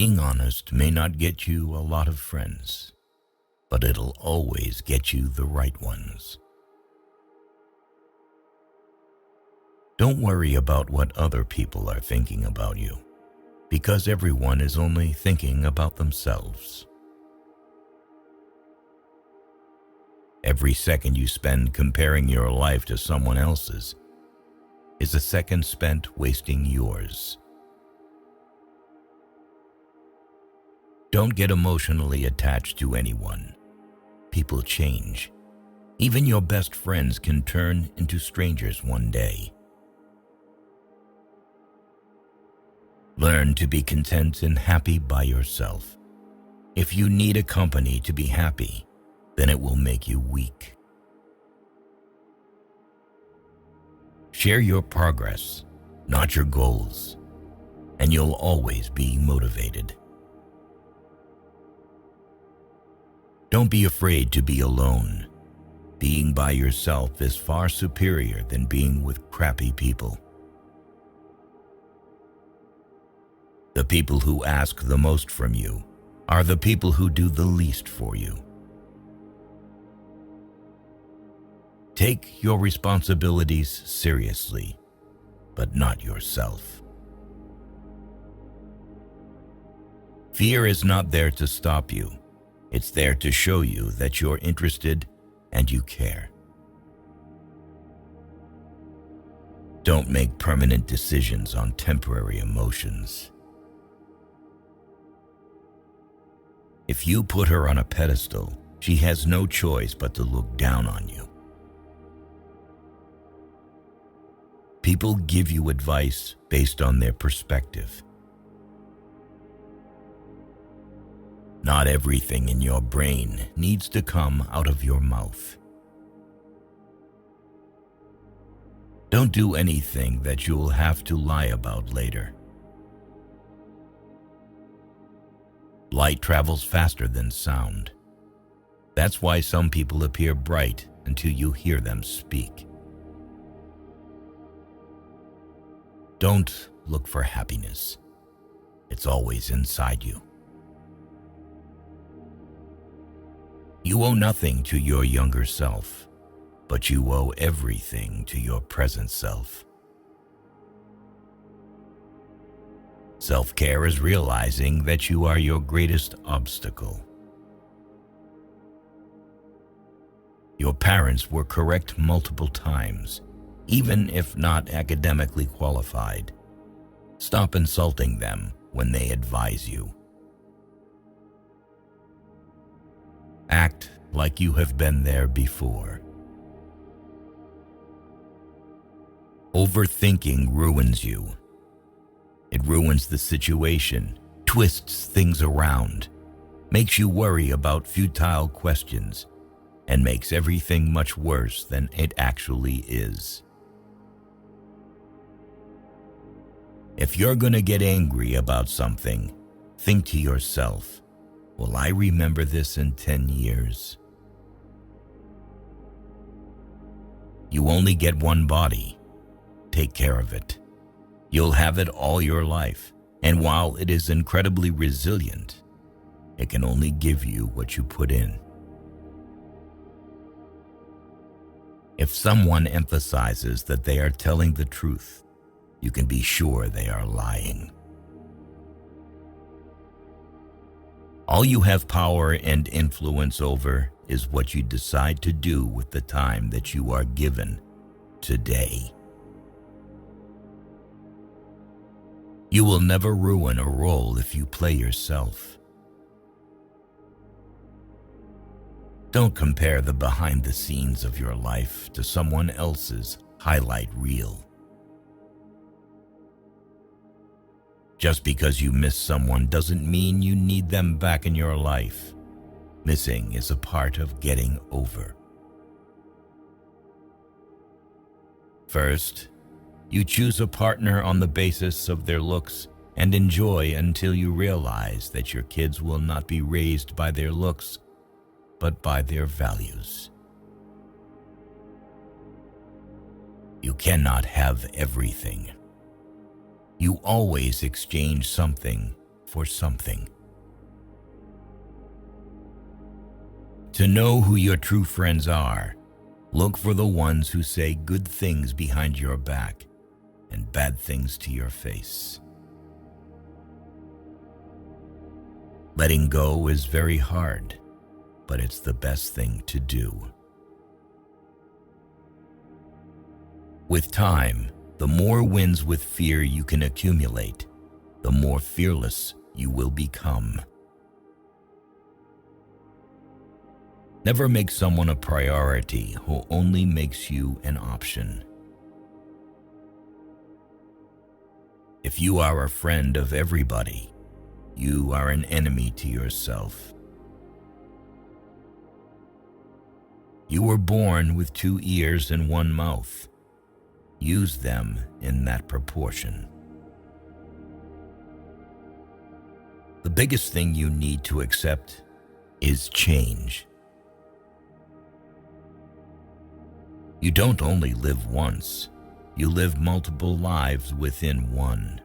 Being honest may not get you a lot of friends, but it'll always get you the right ones. Don't worry about what other people are thinking about you, because everyone is only thinking about themselves. Every second you spend comparing your life to someone else's is a second spent wasting yours. Don't get emotionally attached to anyone. People change. Even your best friends can turn into strangers one day. Learn to be content and happy by yourself. If you need a company to be happy, then it will make you weak. Share your progress, not your goals, and you'll always be motivated. Don't be afraid to be alone. Being by yourself is far superior than being with crappy people. The people who ask the most from you are the people who do the least for you. Take your responsibilities seriously, but not yourself. Fear is not there to stop you. It's there to show you that you're interested and you care. Don't make permanent decisions on temporary emotions. If you put her on a pedestal, she has no choice but to look down on you. People give you advice based on their perspective. Not everything in your brain needs to come out of your mouth. Don't do anything that you'll have to lie about later. Light travels faster than sound. That's why some people appear bright until you hear them speak. Don't look for happiness. It's always inside you. You owe nothing to your younger self, but you owe everything to your present self. Self-care is realizing that you are your greatest obstacle. Your parents were correct multiple times, even if not academically qualified. Stop insulting them when they advise you. Act like you have been there before. Overthinking ruins you. It ruins the situation, twists things around, makes you worry about futile questions, and makes everything much worse than it actually is. If you're going to get angry about something, think to yourself, will I remember this in 10 years? You only get one body. Take care of it. You'll have it all your life, and while it is incredibly resilient, it can only give you what you put in. If someone emphasizes that they are telling the truth, you can be sure they are lying. All you have power and influence over is what you decide to do with the time that you are given today. You will never ruin a role if you play yourself. Don't compare the behind the scenes of your life to someone else's highlight reel. Just because you miss someone doesn't mean you need them back in your life. Missing is a part of getting over. First, you choose a partner on the basis of their looks and enjoy until you realize that your kids will not be raised by their looks, but by their values. You cannot have everything. You always exchange something for something. To know who your true friends are, look for the ones who say good things behind your back and bad things to your face. Letting go is very hard, but it's the best thing to do. With time, the more wins with fear you can accumulate, the more fearless you will become. Never make someone a priority who only makes you an option. If you are a friend of everybody, you are an enemy to yourself. You were born with 2 ears and 1 mouth. Use them in that proportion. The biggest thing you need to accept is change. You don't only live once, you live multiple lives within one.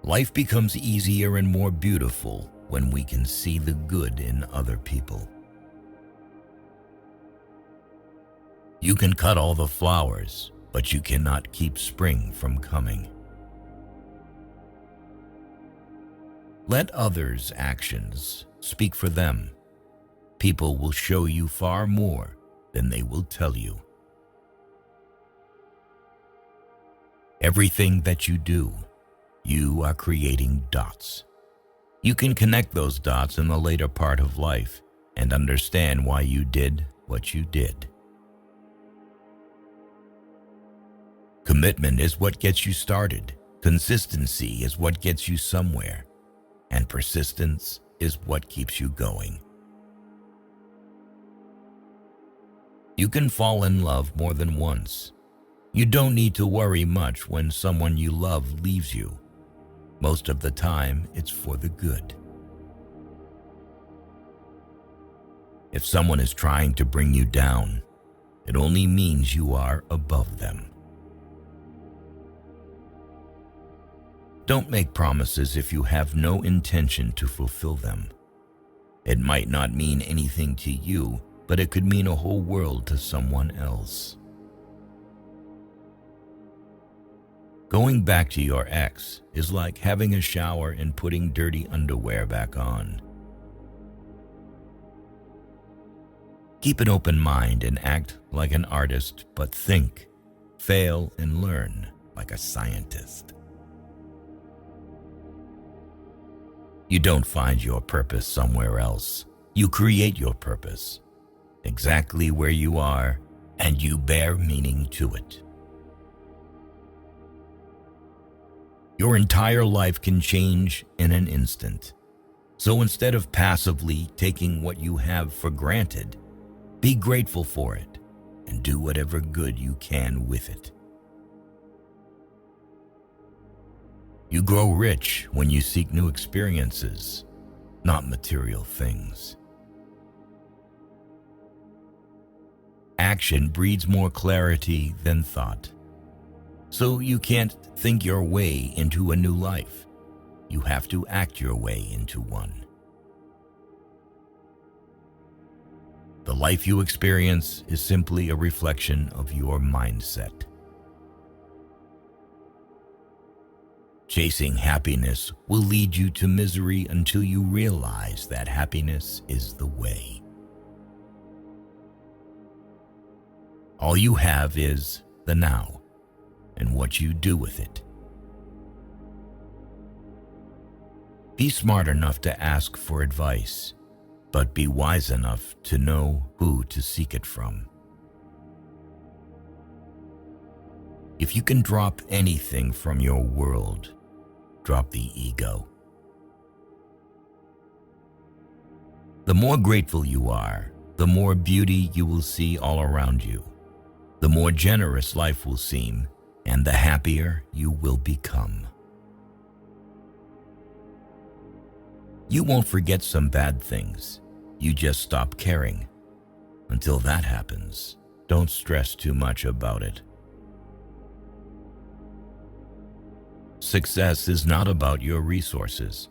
Life becomes easier and more beautiful when we can see the good in other people. You can cut all the flowers, but you cannot keep spring from coming. Let others' actions speak for them. People will show you far more than they will tell you. Everything that you do, you are creating dots. You can connect those dots in the later part of life and understand why you did what you did. Commitment is what gets you started. Consistency is what gets you somewhere. And persistence is what keeps you going. You can fall in love more than once. You don't need to worry much when someone you love leaves you. Most of the time, it's for the good. If someone is trying to bring you down, it only means you are above them. Don't make promises if you have no intention to fulfill them. It might not mean anything to you, but it could mean a whole world to someone else. Going back to your ex is like having a shower and putting dirty underwear back on. Keep an open mind and act like an artist, but think, fail, and learn like a scientist. You don't find your purpose somewhere else. You create your purpose, exactly where you are, and you bear meaning to it. Your entire life can change in an instant. So instead of passively taking what you have for granted, be grateful for it and do whatever good you can with it. You grow rich when you seek new experiences, not material things. Action breeds more clarity than thought. So you can't think your way into a new life. You have to act your way into one. The life you experience is simply a reflection of your mindset. Chasing happiness will lead you to misery until you realize that happiness is the way. All you have is the now and what you do with it. Be smart enough to ask for advice, but be wise enough to know who to seek it from. If you can drop anything from your world, drop the ego. The more grateful you are, the more beauty you will see all around you. The more generous life will seem, and the happier you will become. You won't forget some bad things. You just stop caring. Until that happens, don't stress too much about it. Success is not about your resources.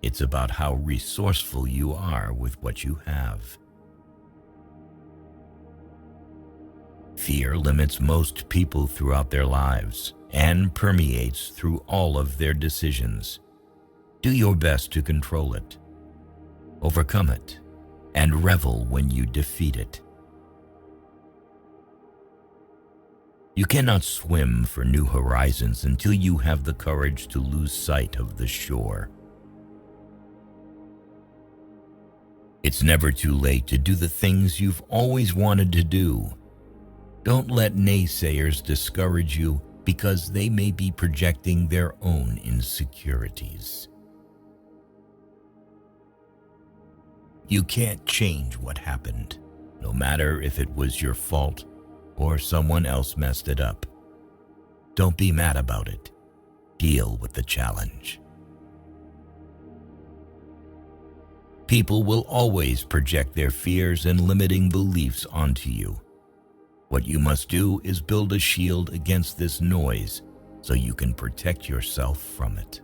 It's about how resourceful you are with what you have. Fear limits most people throughout their lives and permeates through all of their decisions. Do your best to control it, overcome it, and revel when you defeat it. You cannot swim for new horizons until you have the courage to lose sight of the shore. It's never too late to do the things you've always wanted to do. Don't let naysayers discourage you because they may be projecting their own insecurities. You can't change what happened, no matter if it was your fault or someone else messed it up. Don't be mad about it. Deal with the challenge. People will always project their fears and limiting beliefs onto you. What you must do is build a shield against this noise so you can protect yourself from it.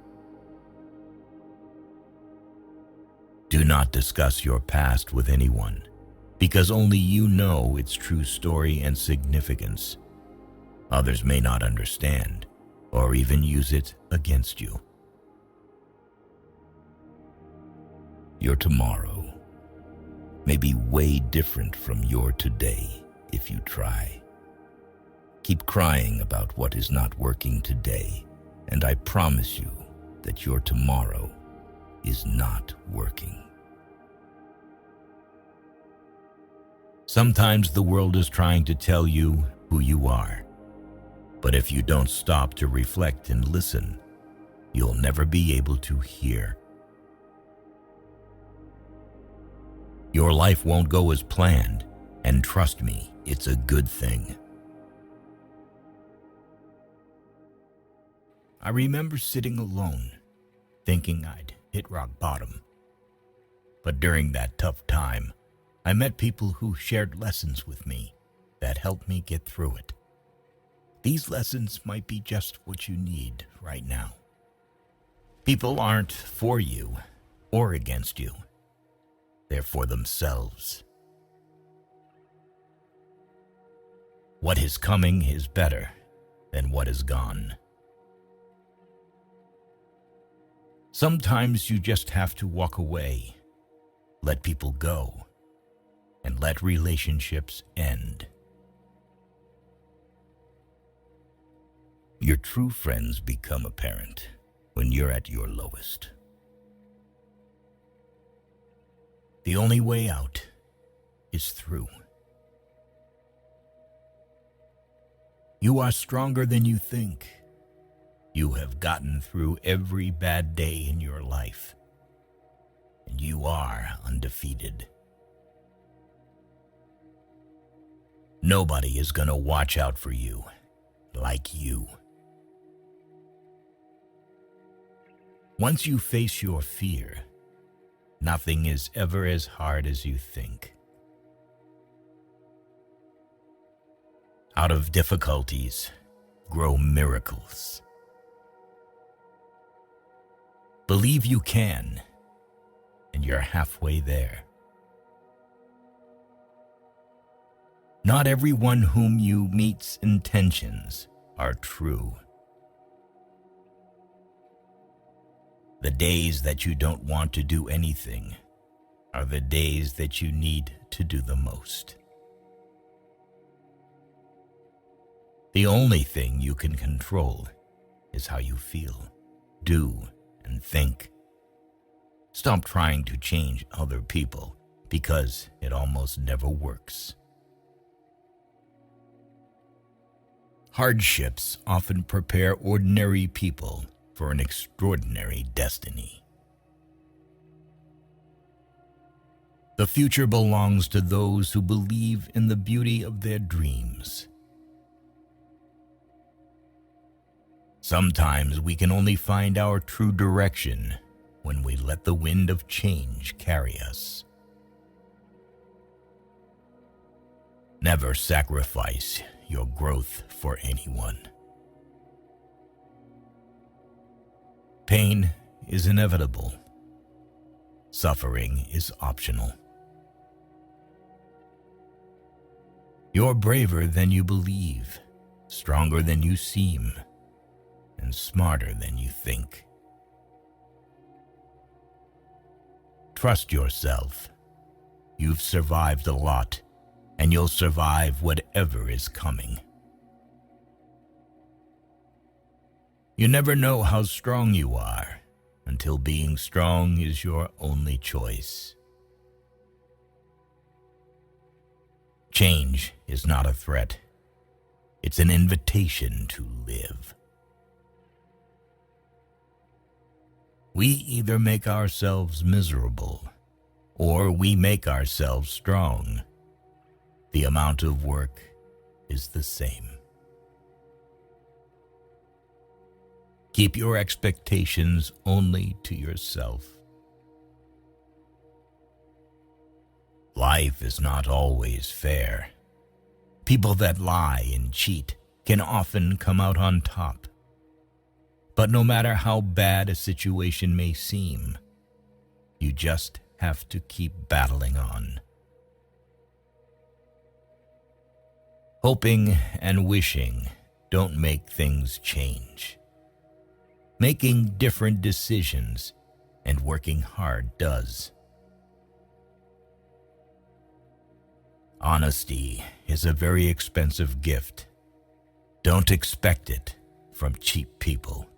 Do not discuss your past with anyone, because only you know its true story and significance. Others may not understand or even use it against you. Your tomorrow may be way different from your today if you try. Keep crying about what is not working today, and I promise you that your tomorrow is not working. Sometimes the world is trying to tell you who you are, but if you don't stop to reflect and listen, you'll never be able to hear. Your life won't go as planned, and trust me, it's a good thing. I remember sitting alone, thinking I'd hit rock bottom. But during that tough time, I met people who shared lessons with me that helped me get through it. These lessons might be just what you need right now. People aren't for you or against you. They're for themselves. What is coming is better than what is gone. Sometimes you just have to walk away, let people go, and let relationships end. Your true friends become apparent when you're at your lowest. The only way out is through. You are stronger than you think. You have gotten through every bad day in your life, and you are undefeated. Nobody is going to watch out for you like you. Once you face your fear, nothing is ever as hard as you think. Out of difficulties grow miracles. Believe you can, and you're halfway there. Not everyone whom you meet's intentions are true. The days that you don't want to do anything are the days that you need to do the most. The only thing you can control is how you feel, do, and think. Stop trying to change other people because it almost never works. Hardships often prepare ordinary people for an extraordinary destiny. The future belongs to those who believe in the beauty of their dreams. Sometimes we can only find our true direction when we let the wind of change carry us. Never sacrifice your growth for anyone. Pain is inevitable. Suffering is optional. You're braver than you believe, stronger than you seem, and smarter than you think. Trust yourself. You've survived a lot, and you'll survive whatever is coming. You never know how strong you are until being strong is your only choice. Change is not a threat. It's an invitation to live. We either make ourselves miserable or we make ourselves strong. The amount of work is the same. Keep your expectations only to yourself. Life is not always fair. People that lie and cheat can often come out on top. But no matter how bad a situation may seem, you just have to keep battling on. Hoping and wishing don't make things change. Making different decisions and working hard does. Honesty is a very expensive gift. Don't expect it from cheap people.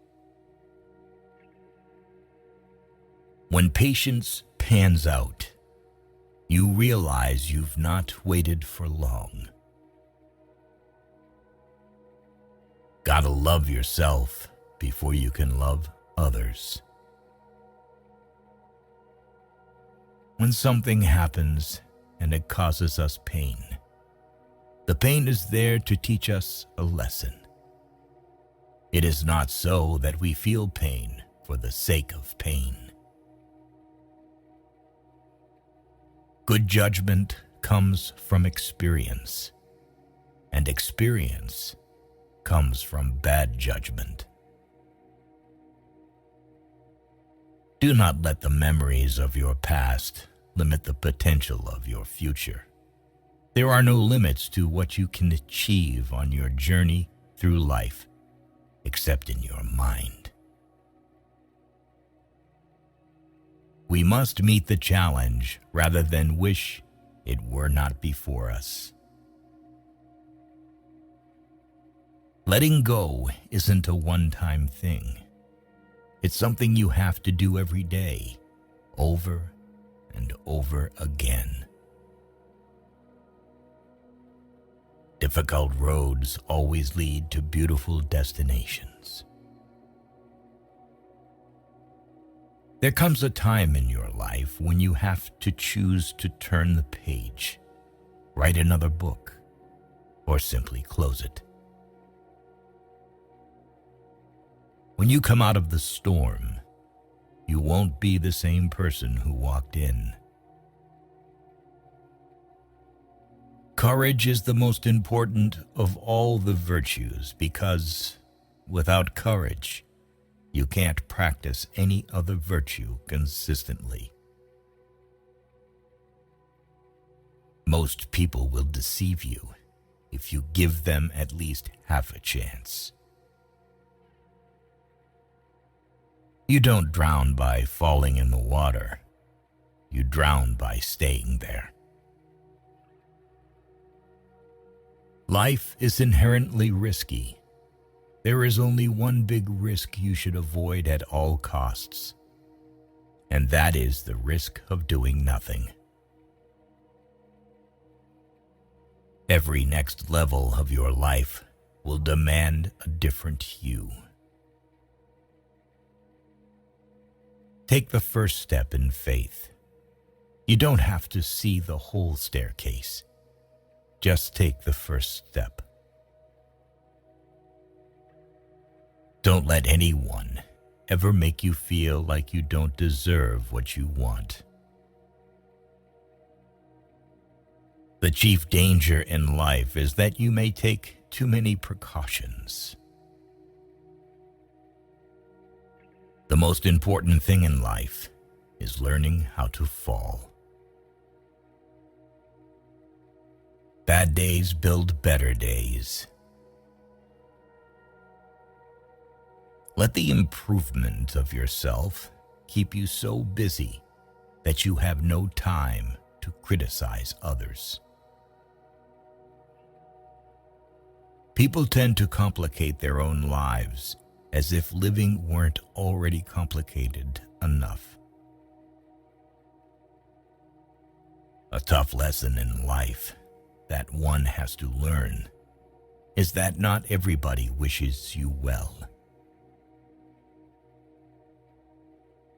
When patience pans out, you realize you've not waited for long. Gotta love yourself before you can love others. When something happens and it causes us pain, the pain is there to teach us a lesson. It is not so that we feel pain for the sake of pain. Good judgment comes from experience, and experience comes from bad judgment. Do not let the memories of your past limit the potential of your future. There are no limits to what you can achieve on your journey through life, except in your mind. We must meet the challenge rather than wish it were not before us. Letting go isn't a one-time thing. It's something you have to do every day, over and over again. Difficult roads always lead to beautiful destinations. There comes a time in your life when you have to choose to turn the page, write another book, or simply close it. When you come out of the storm, you won't be the same person who walked in. Courage is the most important of all the virtues because without courage, you can't practice any other virtue consistently. Most people will deceive you if you give them at least half a chance. You don't drown by falling in the water. You drown by staying there. Life is inherently risky. There is only one big risk you should avoid at all costs, and that is the risk of doing nothing. Every next level of your life will demand a different you. Take the first step in faith. You don't have to see the whole staircase. Just take the first step. Don't let anyone ever make you feel like you don't deserve what you want. The chief danger in life is that you may take too many precautions. The most important thing in life is learning how to fall. Bad days build better days. Let the improvement of yourself keep you so busy that you have no time to criticize others. People tend to complicate their own lives as if living weren't already complicated enough. A tough lesson in life that one has to learn is that not everybody wishes you well.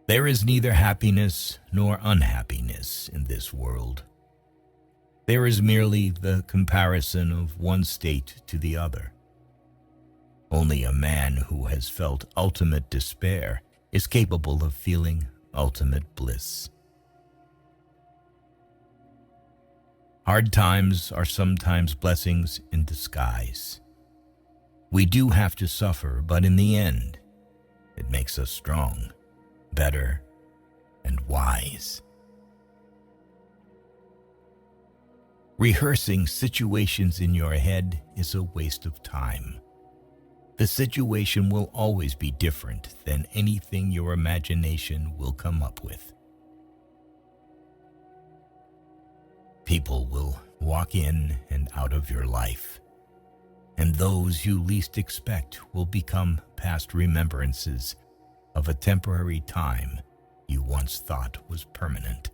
There is neither happiness nor unhappiness in this world. There is merely the comparison of one state to the other. Only a man who has felt ultimate despair is capable of feeling ultimate bliss. Hard times are sometimes blessings in disguise. We do have to suffer, but in the end, it makes us strong, better, and wise. Rehearsing situations in your head is a waste of time. The situation will always be different than anything your imagination will come up with. People will walk in and out of your life, and those you least expect will become past remembrances of a temporary time you once thought was permanent.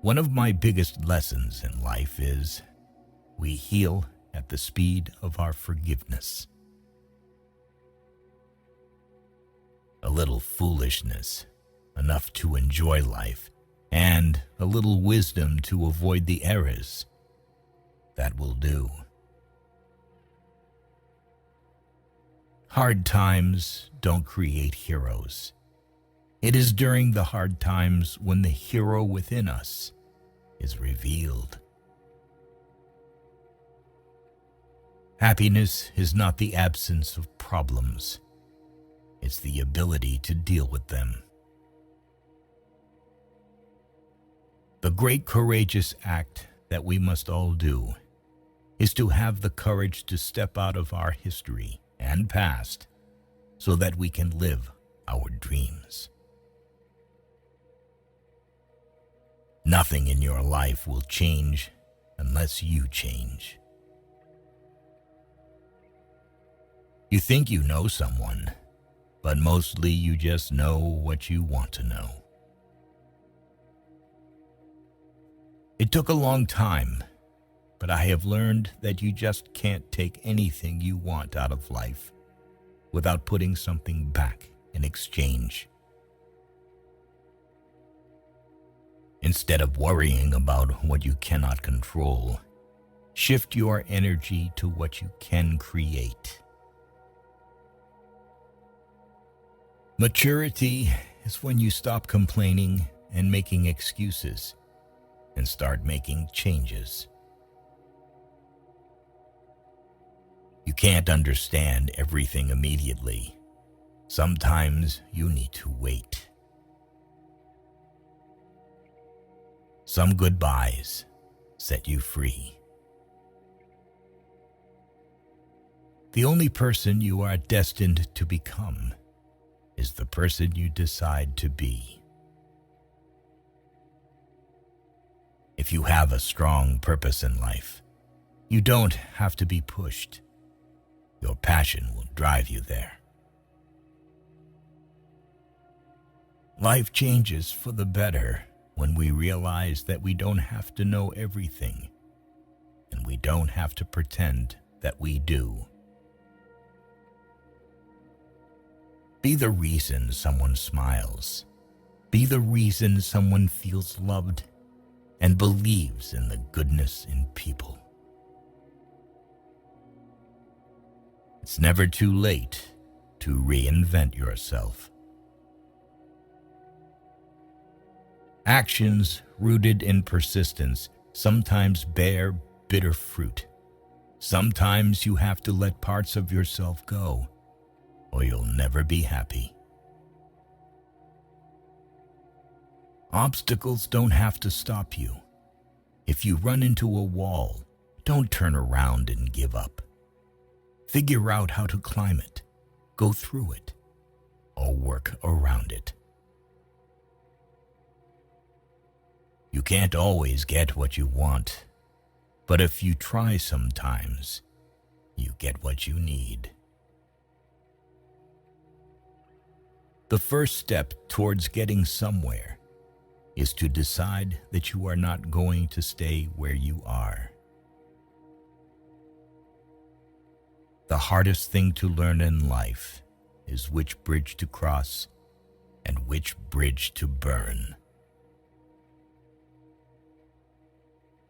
One of my biggest lessons in life is we heal at the speed of our forgiveness. A little foolishness, enough to enjoy life, and a little wisdom to avoid the errors. That will do. Hard times don't create heroes. It is during the hard times when the hero within us is revealed. Happiness is not the absence of problems. It's the ability to deal with them. The great courageous act that we must all do is to have the courage to step out of our history and past so that we can live our dreams. Nothing in your life will change unless you change. You think you know someone, but mostly you just know what you want to know. It took a long time, but I have learned that you just can't take anything you want out of life without putting something back in exchange. Instead of worrying about what you cannot control, shift your energy to what you can create. Maturity is when you stop complaining and making excuses and start making changes. You can't understand everything immediately. Sometimes you need to wait. Some goodbyes set you free. The only person you are destined to become is the person you decide to be. If you have a strong purpose in life, you don't have to be pushed. Your passion will drive you there. Life changes for the better when we realize that we don't have to know everything, and we don't have to pretend that we do. Be the reason someone smiles. Be the reason someone feels loved and believes in the goodness in people. It's never too late to reinvent yourself. Actions rooted in persistence sometimes bear bitter fruit. Sometimes you have to let parts of yourself go never be happy. Obstacles don't have to stop you. If you run into a wall, don't turn around and give up. Figure out how to climb it, go through it, or work around it. You can't always get what you want, but if you try sometimes, you get what you need. The first step towards getting somewhere is to decide that you are not going to stay where you are. The hardest thing to learn in life is which bridge to cross and which bridge to burn.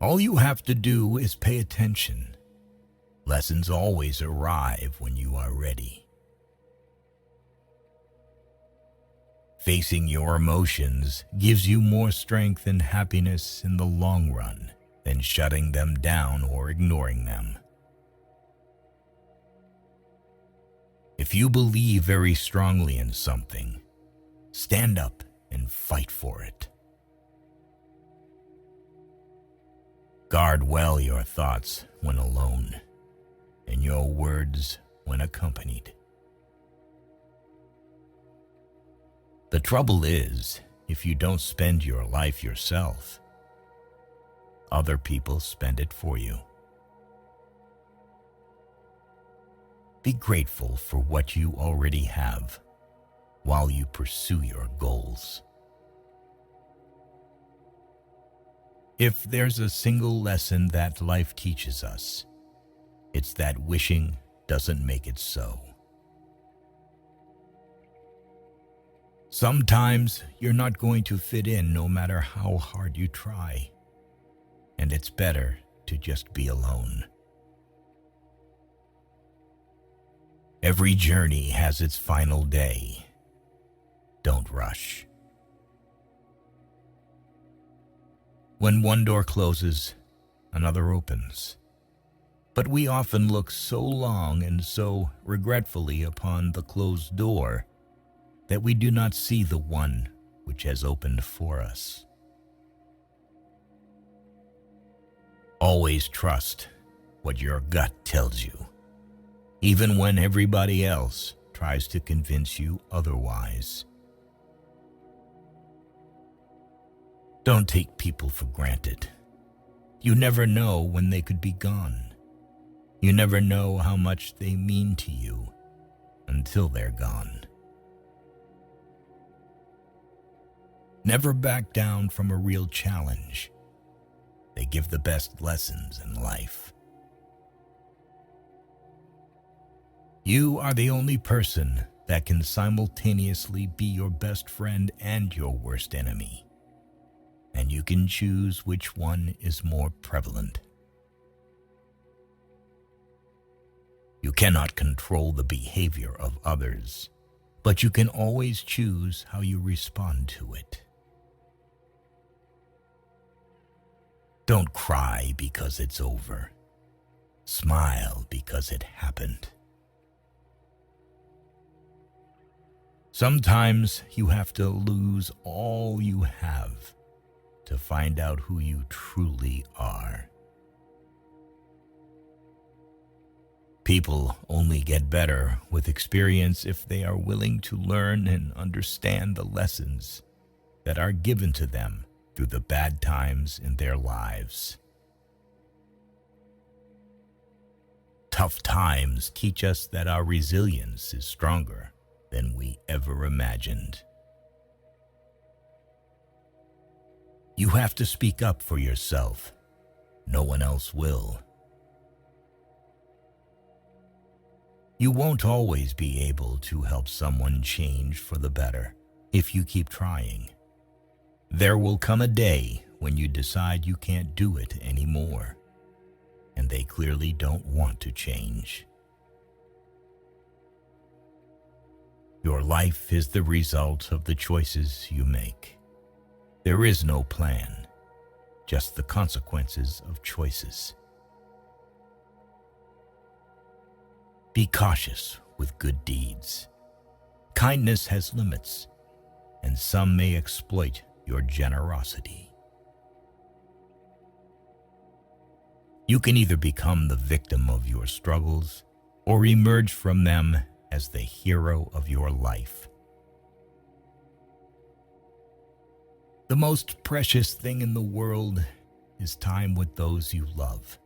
All you have to do is pay attention. Lessons always arrive when you are ready. Facing your emotions gives you more strength and happiness in the long run than shutting them down or ignoring them. If you believe very strongly in something, stand up and fight for it. Guard well your thoughts when alone, and your words when accompanied. The trouble is, if you don't spend your life yourself, other people spend it for you. Be grateful for what you already have while you pursue your goals. If there's a single lesson that life teaches us, it's that wishing doesn't make it so. Sometimes you're not going to fit in no matter how hard you try, and it's better to just be alone. Every journey has its final day. Don't rush. When one door closes, another opens. But we often look so long and so regretfully upon the closed door that we do not see the one which has opened for us. Always trust what your gut tells you, even when everybody else tries to convince you otherwise. Don't take people for granted. You never know when they could be gone. You never know how much they mean to you until they're gone. Never back down from a real challenge. They give the best lessons in life. You are the only person that can simultaneously be your best friend and your worst enemy, and you can choose which one is more prevalent. You cannot control the behavior of others, but you can always choose how you respond to it. Don't cry because it's over. Smile because it happened. Sometimes you have to lose all you have to find out who you truly are. People only get better with experience if they are willing to learn and understand the lessons that are given to them through the bad times in their lives. Tough times teach us that our resilience is stronger than we ever imagined. You have to speak up for yourself. No one else will. You won't always be able to help someone change for the better if you keep trying. There will come a day when you decide you can't do it anymore, and they clearly don't want to change. Your life is the result of the choices you make. There is no plan, just the consequences of choices. Be cautious with good deeds. Kindness has limits, and some may exploit your generosity. You can either become the victim of your struggles or emerge from them as the hero of your life. The most precious thing in the world is time with those you love.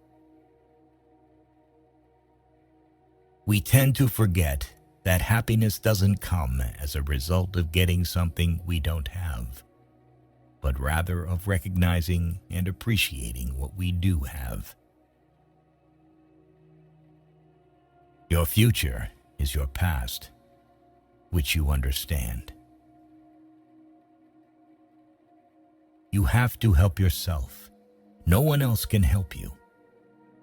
We tend to forget that happiness doesn't come as a result of getting something we don't have, but rather of recognizing and appreciating what we do have. Your future is your past, which you understand. You have to help yourself. No one else can help you.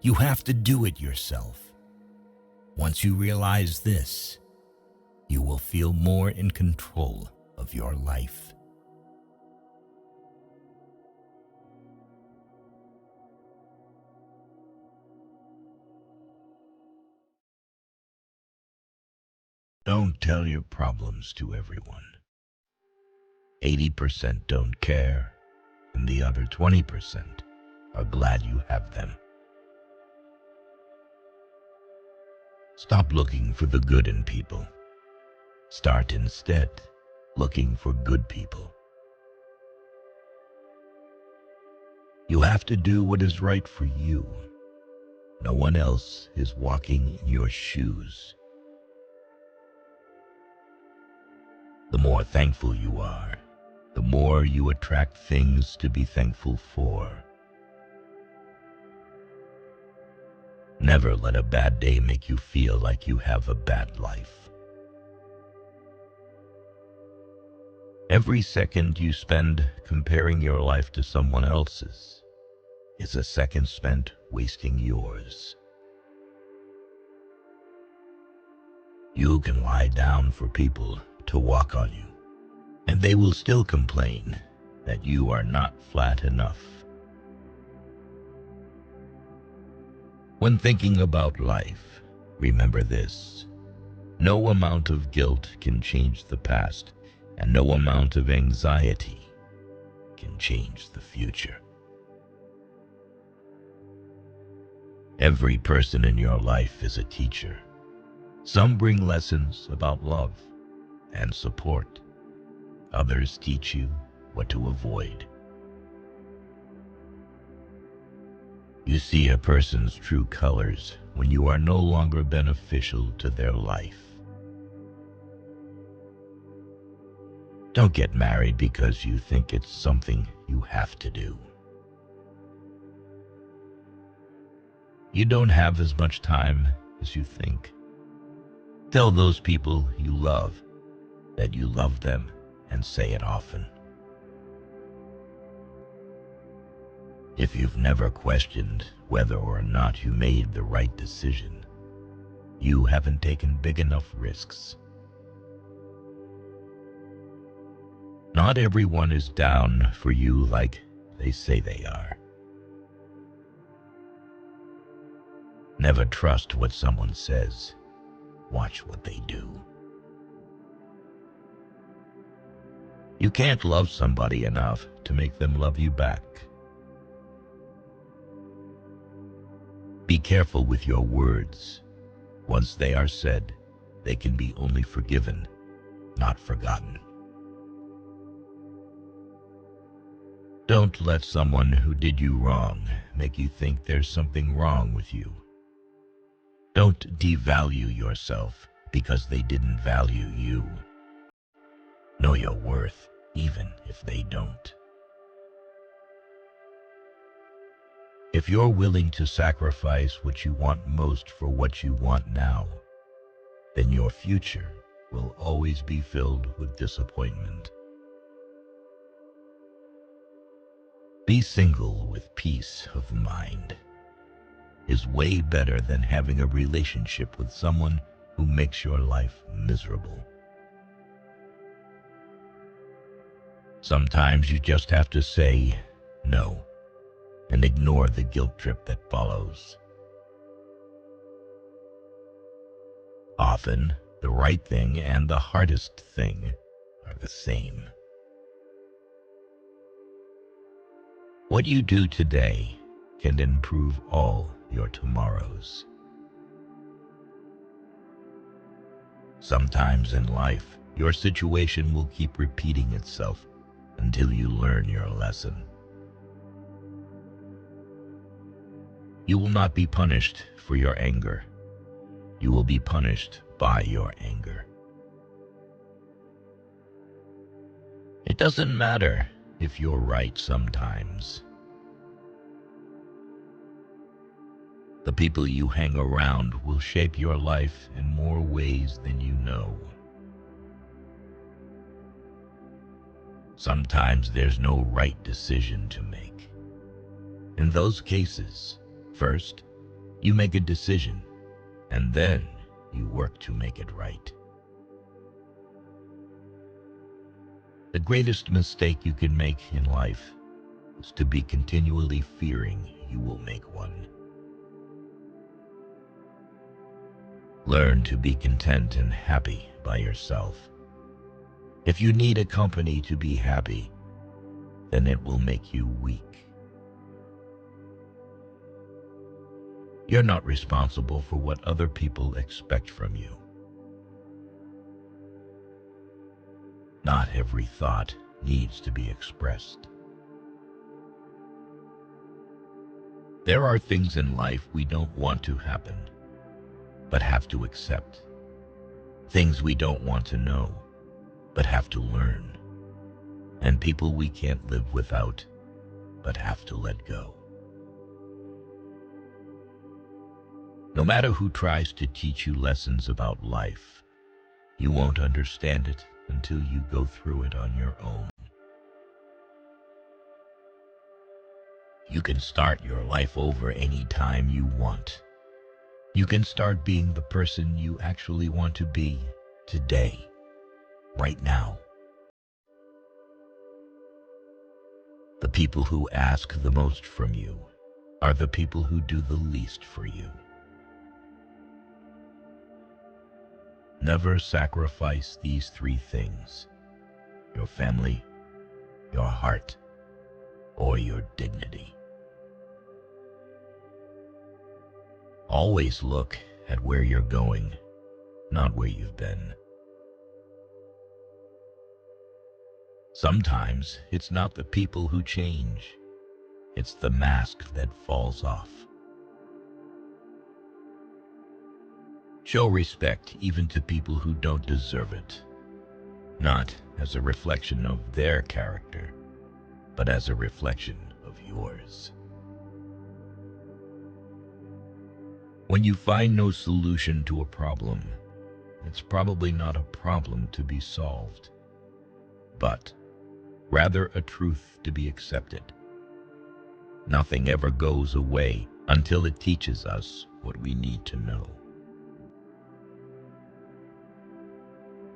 You have to do it yourself. Once you realize this, you will feel more in control of your life. Don't tell your problems to everyone. 80% don't care, and the other 20% are glad you have them. Stop looking for the good in people. Start instead looking for good people. You have to do what is right for you. No one else is walking in your shoes. The more thankful you are, the more you attract things to be thankful for. Never let a bad day make you feel like you have a bad life. Every second you spend comparing your life to someone else's is a second spent wasting yours. You can lie down for people to walk on you, and they will still complain that you are not flat enough. When thinking about life, remember this: no amount of guilt can change the past, and no amount of anxiety can change the future. Every person in your life is a teacher. Some bring lessons about love and support. Others teach you what to avoid. You see a person's true colors when you are no longer beneficial to their life. Don't get married because you think it's something you have to do. You don't have as much time as you think. Tell those people you love that you love them, and say it often. If you've never questioned whether or not you made the right decision, you haven't taken big enough risks. Not everyone is down for you like they say they are. Never trust what someone says. Watch what they do. You can't love somebody enough to make them love you back. Be careful with your words. Once they are said, they can be only forgiven, not forgotten. Don't let someone who did you wrong make you think there's something wrong with you. Don't devalue yourself because they didn't value you. Know your worth, even if they don't. If you're willing to sacrifice what you want most for what you want now, then your future will always be filled with disappointment. Be single with peace of mind is way better than having a relationship with someone who makes your life miserable. Sometimes you just have to say no and ignore the guilt trip that follows. Often, The right thing and the hardest thing are the same. What you do today can improve all your tomorrows. Sometimes in life, your situation will keep repeating itself until you learn your lesson. You will not be punished for your anger. You will be punished by your anger. It doesn't matter if you're right sometimes. The people you hang around will shape your life in more ways than you know. Sometimes there's no right decision to make. In those cases, first, you make a decision, and then you work to make it right. The greatest mistake you can make in life is to be continually fearing you will make one. Learn to be content and happy by yourself. If you need a company to be happy, then it will make you weak. You're not responsible for what other people expect from you. Not every thought needs to be expressed. There are things in life we don't want to happen, but have to accept. Things we don't want to know, but have to learn. And people we can't live without, but have to let go. No matter who tries to teach you lessons about life, you won't understand it until you go through it on your own. You can start your life over any time you want. You can start being the person you actually want to be today, right now. The people who ask the most from you are the people who do the least for you. Never sacrifice these three things: your family, your heart, or your dignity. Always look at where you're going, not where you've been. Sometimes it's not the people who change, it's the mask that falls off. Show respect even to people who don't deserve it, not as a reflection of their character, but as a reflection of yours. When you find no solution to a problem, it's probably not a problem to be solved, but rather a truth to be accepted. Nothing ever goes away until it teaches us what we need to know.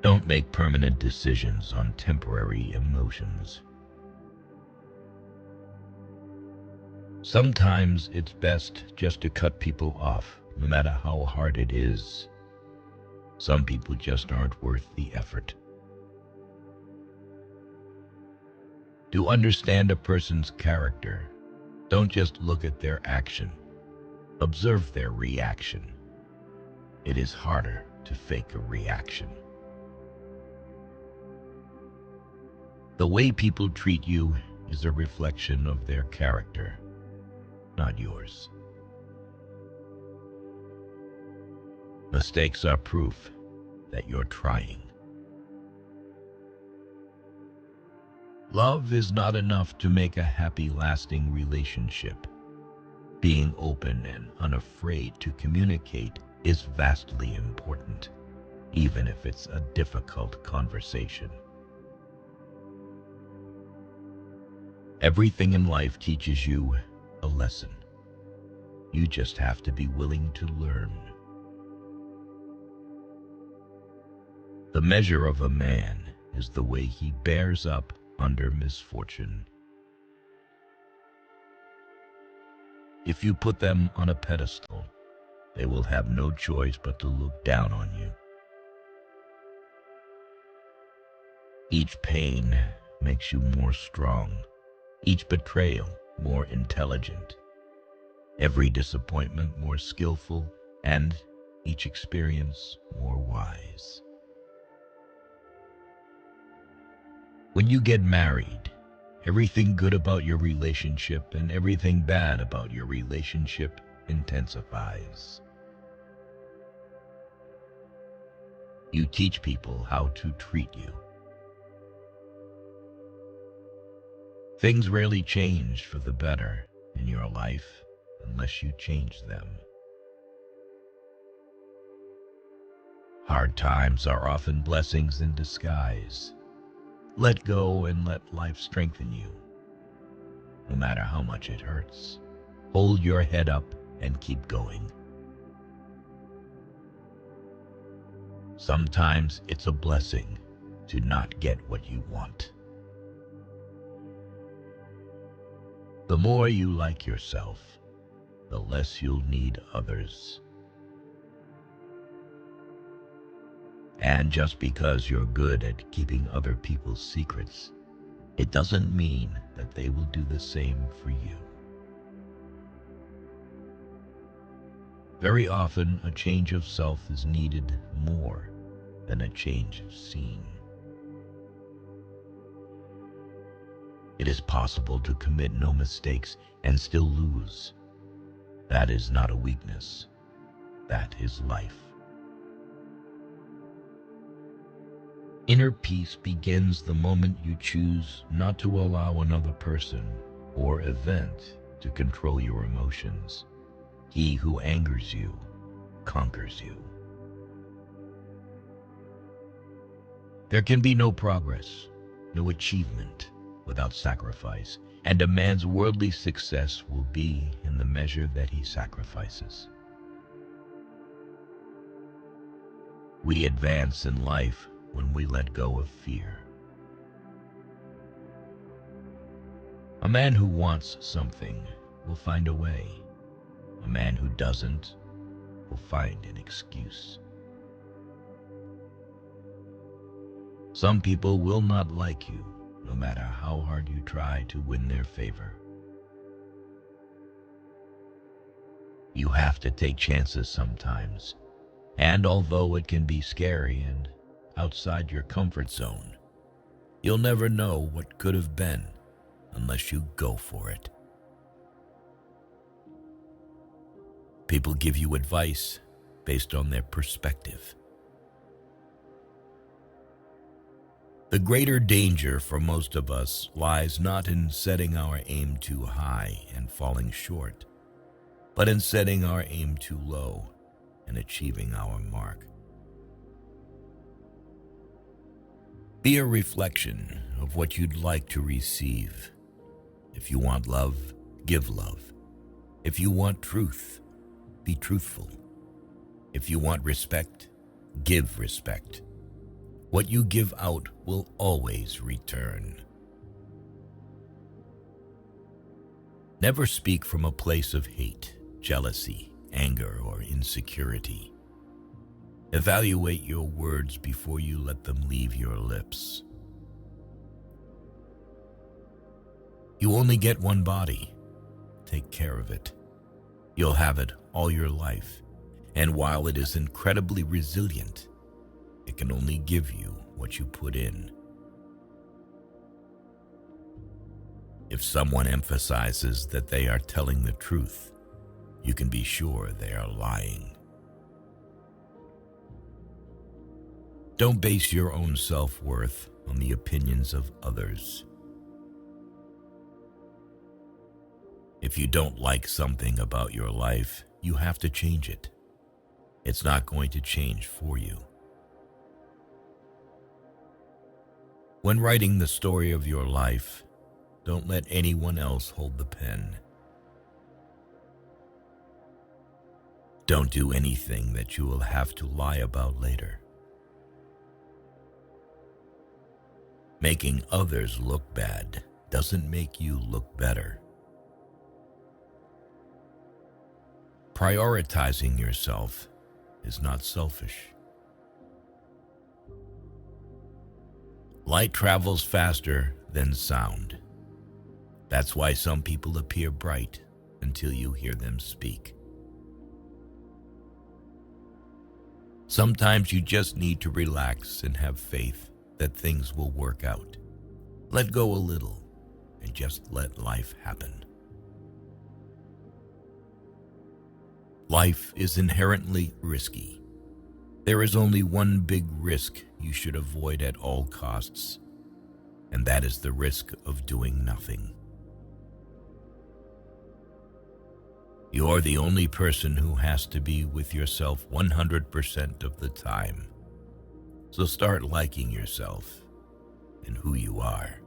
Don't make permanent decisions on temporary emotions. Sometimes it's best just to cut people off, no matter how hard it is. Some people just aren't worth the effort. To understand a person's character, don't just look at their action. Observe their reaction. It is harder to fake a reaction. The way people treat you is a reflection of their character, not yours. Mistakes are proof that you're trying. Love is not enough to make a happy, lasting relationship. Being open and unafraid to communicate is vastly important, even if it's a difficult conversation. Everything in life teaches you a lesson. You just have to be willing to learn. The measure of a man is the way he bears up under misfortune. If you put them on a pedestal, they will have no choice but to look down on you. Each pain makes you more strong, each betrayal more intelligent, every disappointment more skillful, and each experience more wise. When you get married, everything good about your relationship and everything bad about your relationship intensifies. You teach people how to treat you. Things rarely change for the better in your life unless you change them. Hard times are often blessings in disguise. Let go and let life strengthen you, no matter how much it hurts. Hold your head up and keep going. Sometimes it's a blessing to not get what you want. The more you like yourself, the less you'll need others. And just because you're good at keeping other people's secrets, it doesn't mean that they will do the same for you. Very often, a change of self is needed more than a change of scene. It is possible to commit no mistakes and still lose. That is not a weakness. That is life. Inner peace begins the moment you choose not to allow another person or event to control your emotions. He who angers you conquers you. There can be no progress, no achievement without sacrifice, and a man's worldly success will be in the measure that he sacrifices. We advance in life when we let go of fear. A man who wants something will find a way. A man who doesn't will find an excuse. Some people will not like you, no matter how hard you try to win their favor. You have to take chances sometimes, and although it can be scary and outside your comfort zone, you'll never know what could have been unless you go for it. People give you advice based on their perspective. The greater danger for most of us lies not in setting our aim too high and falling short, but in setting our aim too low and achieving our mark. Be a reflection of what you'd like to receive. If you want love, give love. If you want truth, be truthful. If you want respect, give respect. What you give out will always return. Never speak from a place of hate, jealousy, anger, or insecurity. Evaluate your words before you let them leave your lips. You only get one body. Take care of it. You'll have it all your life, and while it is incredibly resilient, it can only give you what you put in. If someone emphasizes that they are telling the truth, you can be sure they are lying. Don't base your own self-worth on the opinions of others. If you don't like something about your life, you have to change it. It's not going to change for you. When writing the story of your life, don't let anyone else hold the pen. Don't do anything that you will have to lie about later. Making others look bad doesn't make you look better. Prioritizing yourself is not selfish. Light travels faster than sound. That's why some people appear bright until you hear them speak. Sometimes you just need to relax and have faith that things will work out. Let go a little and just let life happen. Life is inherently risky. There is only one big risk you should avoid at all costs, and that is the risk of doing nothing. You're the only person who has to be with yourself 100% of the time. So start liking yourself and who you are.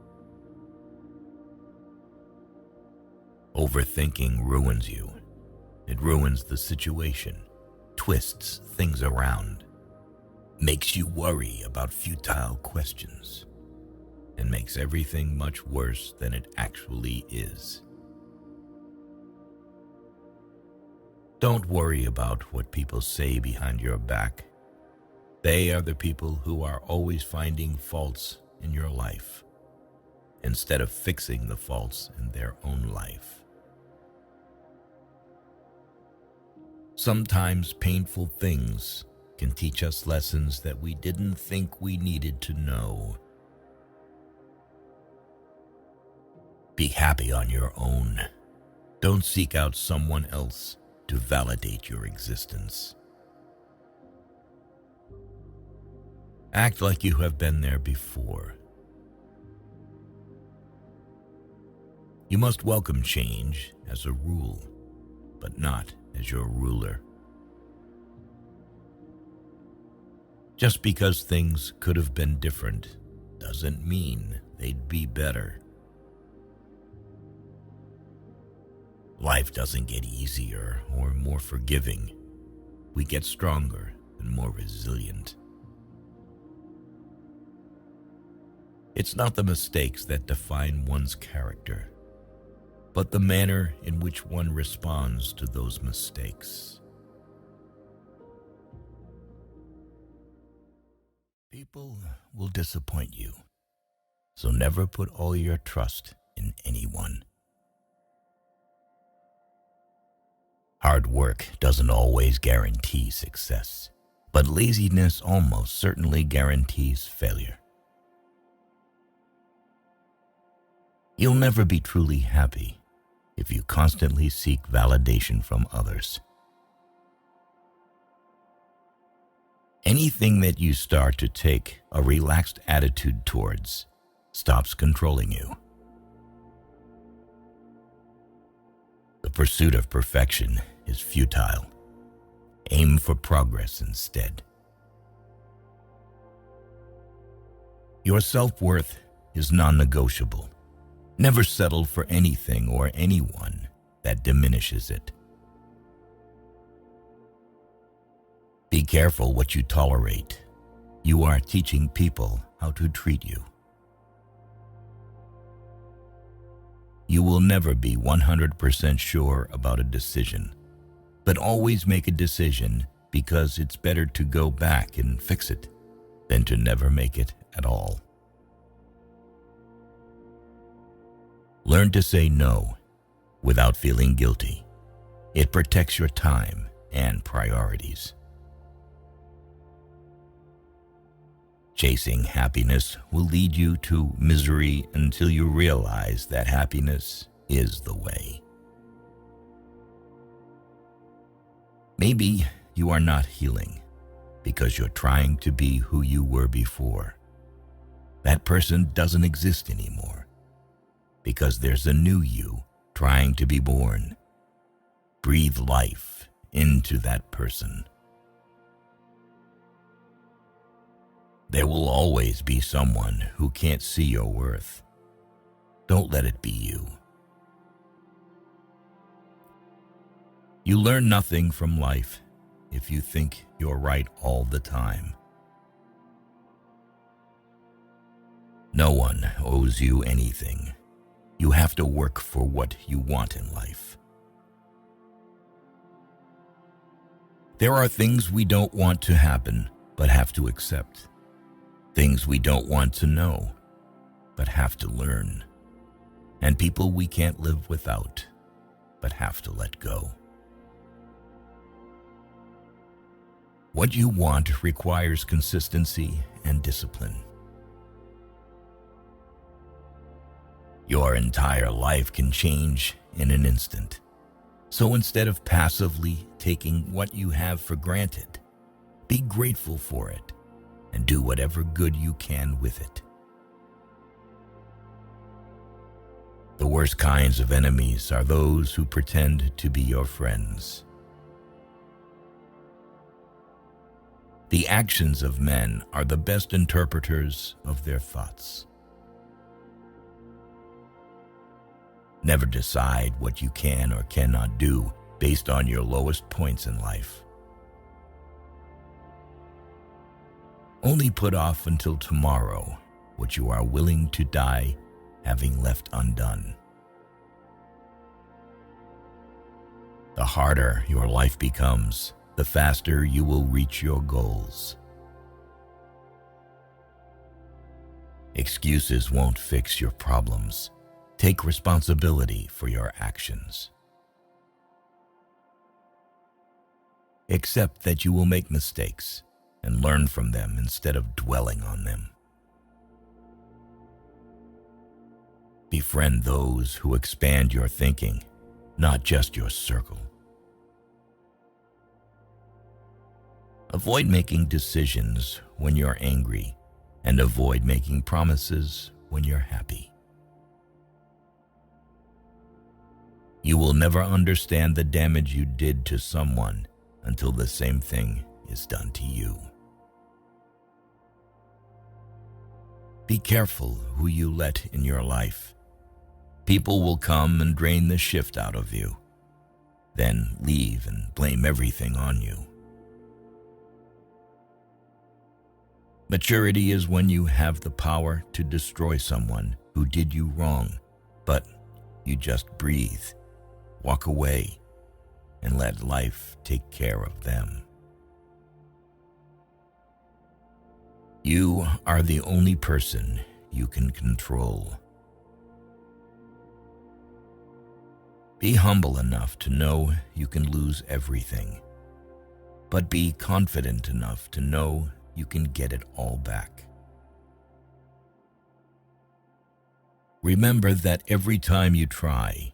Overthinking ruins you. It ruins the situation, twists things around, makes you worry about futile questions, and makes everything much worse than it actually is. Don't worry about what people say behind your back. They are the people who are always finding faults in your life, instead of fixing the faults in their own life. Sometimes painful things can teach us lessons that we didn't think we needed to know. Be happy on your own. Don't seek out someone else to validate your existence. Act like you have been there before. You must welcome change as a rule, but not as your ruler. Just because things could have been different doesn't mean they'd be better. Life doesn't get easier or more forgiving. We get stronger and more resilient. It's not the mistakes that define one's character, but the manner in which one responds to those mistakes. People will disappoint you, so never put all your trust in anyone. Hard work doesn't always guarantee success, but laziness almost certainly guarantees failure. You'll never be truly happy if you constantly seek validation from others. Anything that you start to take a relaxed attitude towards stops controlling you. The pursuit of perfection is futile. Aim for progress instead. Your self-worth is non-negotiable. Never settle for anything or anyone that diminishes it. Be careful what you tolerate. You are teaching people how to treat you. You will never be 100% sure about a decision, but always make a decision because it's better to go back and fix it than to never make it at all. Learn to say no without feeling guilty. It protects your time and priorities. Chasing happiness will lead you to misery until you realize that happiness is the way. Maybe you are not healing because you're trying to be who you were before. That person doesn't exist anymore because there's a new you trying to be born. Breathe life into that person. There will always be someone who can't see your worth. Don't let it be you. You learn nothing from life if you think you're right all the time. No one owes you anything. You have to work for what you want in life. There are things we don't want to happen, but have to accept. Things we don't want to know, but have to learn, and people we can't live without, but have to let go. What you want requires consistency and discipline. Your entire life can change in an instant. So instead of passively taking what you have for granted, be grateful for it and do whatever good you can with it. The worst kinds of enemies are those who pretend to be your friends. The actions of men are the best interpreters of their thoughts. Never decide what you can or cannot do based on your lowest points in life. Only put off until tomorrow what you are willing to die having left undone. The harder your life becomes, the faster you will reach your goals. Excuses won't fix your problems. Take responsibility for your actions. Accept that you will make mistakes and learn from them instead of dwelling on them. Befriend those who expand your thinking, not just your circle. Avoid making decisions when you're angry, and avoid making promises when you're happy. You will never understand the damage you did to someone until the same thing is done to you. Be careful who you let in your life. People will come and drain the shift out of you, then leave and blame everything on you. Maturity is when you have the power to destroy someone who did you wrong, but you just breathe, walk away, and let life take care of them. You are the only person you can control. Be humble enough to know you can lose everything, but be confident enough to know you can get it all back. Remember that every time you try,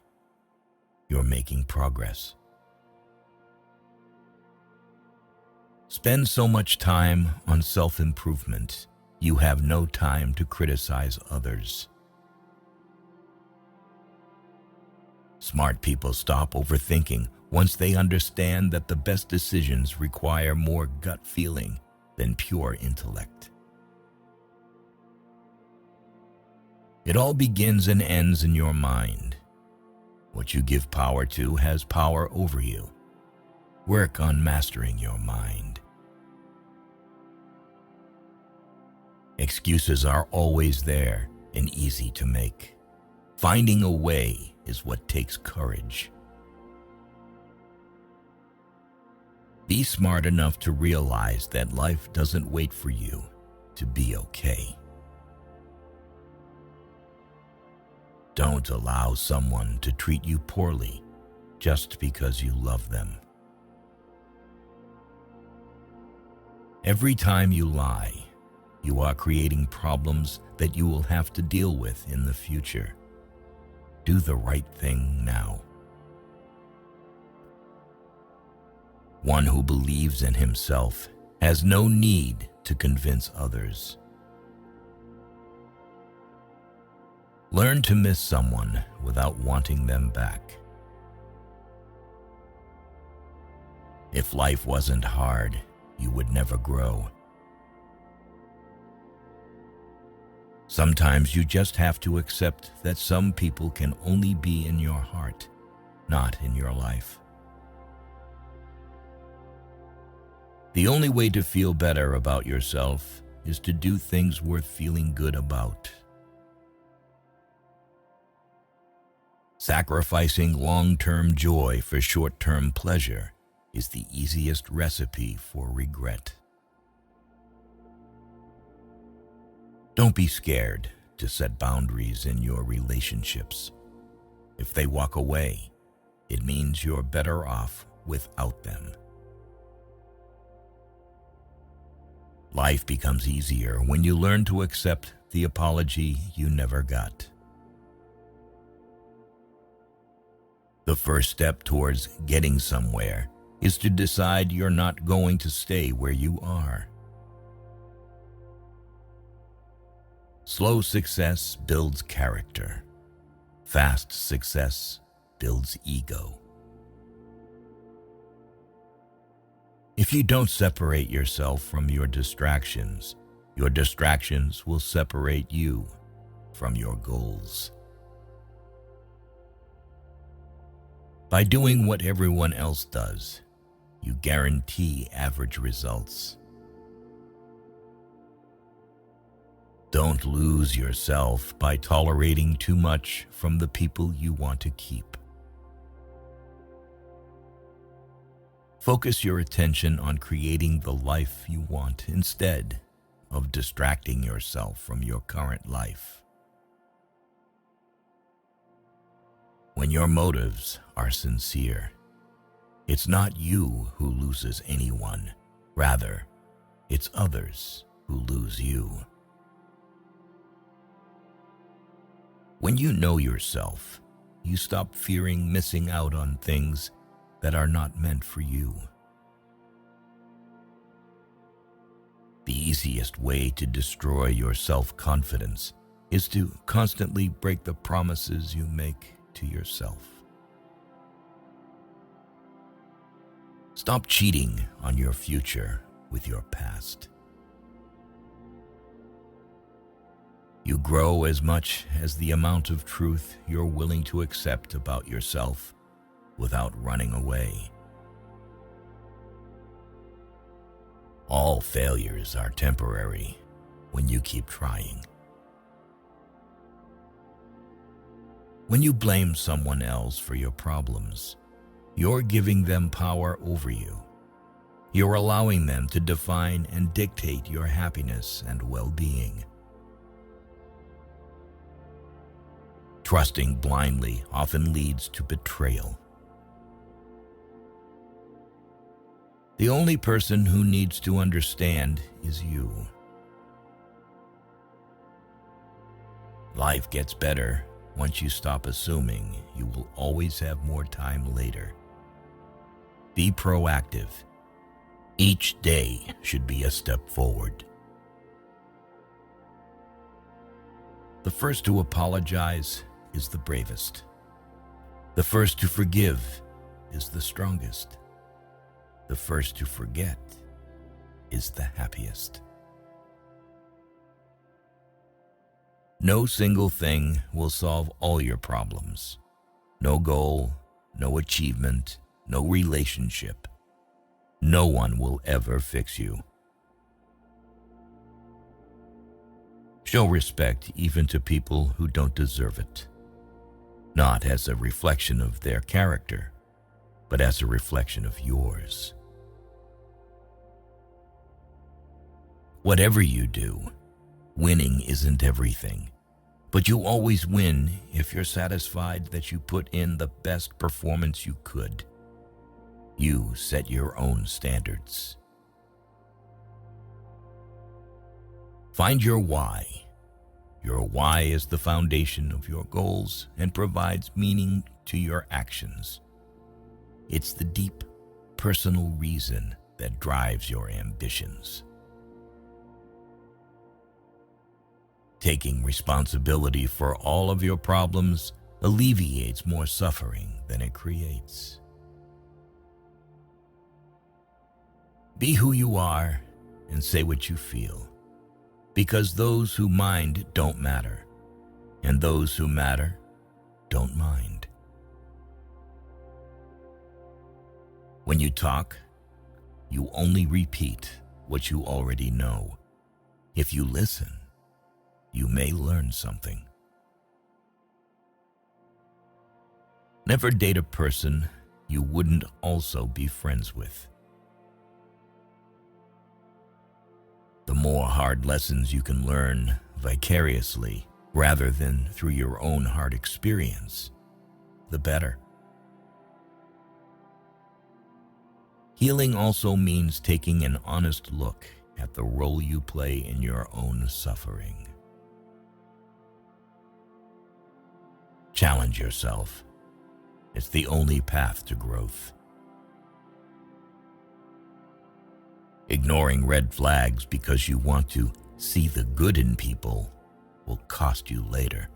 you're making progress. Spend so much time on self-improvement, you have no time to criticize others. Smart people stop overthinking once they understand that the best decisions require more gut feeling than pure intellect. It all begins and ends in your mind. What you give power to has power over you. Work on mastering your mind. Excuses are always there and easy to make. Finding a way is what takes courage. Be smart enough to realize that life doesn't wait for you to be okay. Don't allow someone to treat you poorly just because you love them. Every time you lie, you are creating problems that you will have to deal with in the future. Do the right thing now. One who believes in himself has no need to convince others. Learn to miss someone without wanting them back. If life wasn't hard, you would never grow. Sometimes you just have to accept that some people can only be in your heart, not in your life. The only way to feel better about yourself is to do things worth feeling good about. Sacrificing long-term joy for short-term pleasure is the easiest recipe for regret. Don't be scared to set boundaries in your relationships. If they walk away, it means you're better off without them. Life becomes easier when you learn to accept the apology you never got. The first step towards getting somewhere is to decide you're not going to stay where you are. Slow success builds character. Fast success builds ego. If you don't separate yourself from your distractions will separate you from your goals. By doing what everyone else does, you guarantee average results. Don't lose yourself by tolerating too much from the people you want to keep. Focus your attention on creating the life you want instead of distracting yourself from your current life. When your motives are sincere, it's not you who loses anyone. Rather, it's others who lose you. When you know yourself, you stop fearing missing out on things that are not meant for you. The easiest way to destroy your self-confidence is to constantly break the promises you make to yourself. Stop cheating on your future with your past. You grow as much as the amount of truth you're willing to accept about yourself without running away. All failures are temporary when you keep trying. When you blame someone else for your problems, you're giving them power over you. You're allowing them to define and dictate your happiness and well-being. Trusting blindly often leads to betrayal. The only person who needs to understand is you. Life gets better once you stop assuming you will always have more time later. Be proactive. Each day should be a step forward. The first to apologize is the bravest. The first to forgive is the strongest. The first to forget is the happiest. No single thing will solve all your problems. No goal, no achievement, no relationship. No one will ever fix you. Show respect even to people who don't deserve it, not as a reflection of their character, but as a reflection of yours. Whatever you do, winning isn't everything, but you always win if you're satisfied that you put in the best performance you could. You set your own standards. Find your why. Your why is the foundation of your goals and provides meaning to your actions. It's the deep, personal reason that drives your ambitions. Taking responsibility for all of your problems alleviates more suffering than it creates. Be who you are and say what you feel, because those who mind don't matter, and those who matter don't mind. When you talk, you only repeat what you already know. If you listen, you may learn something. Never date a person you wouldn't also be friends with. The more hard lessons you can learn vicariously rather than through your own hard experience, the better. Healing also means taking an honest look at the role you play in your own suffering. Challenge yourself. It's the only path to growth. Ignoring red flags because you want to see the good in people will cost you later.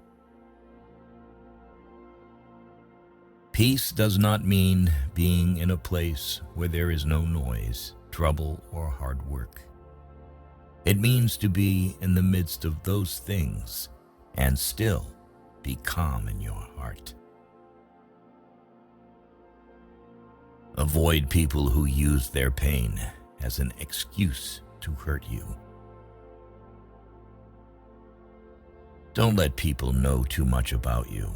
Peace does not mean being in a place where there is no noise, trouble, or hard work. It means to be in the midst of those things and still be calm in your heart. Avoid people who use their pain as an excuse to hurt you. Don't let people know too much about you.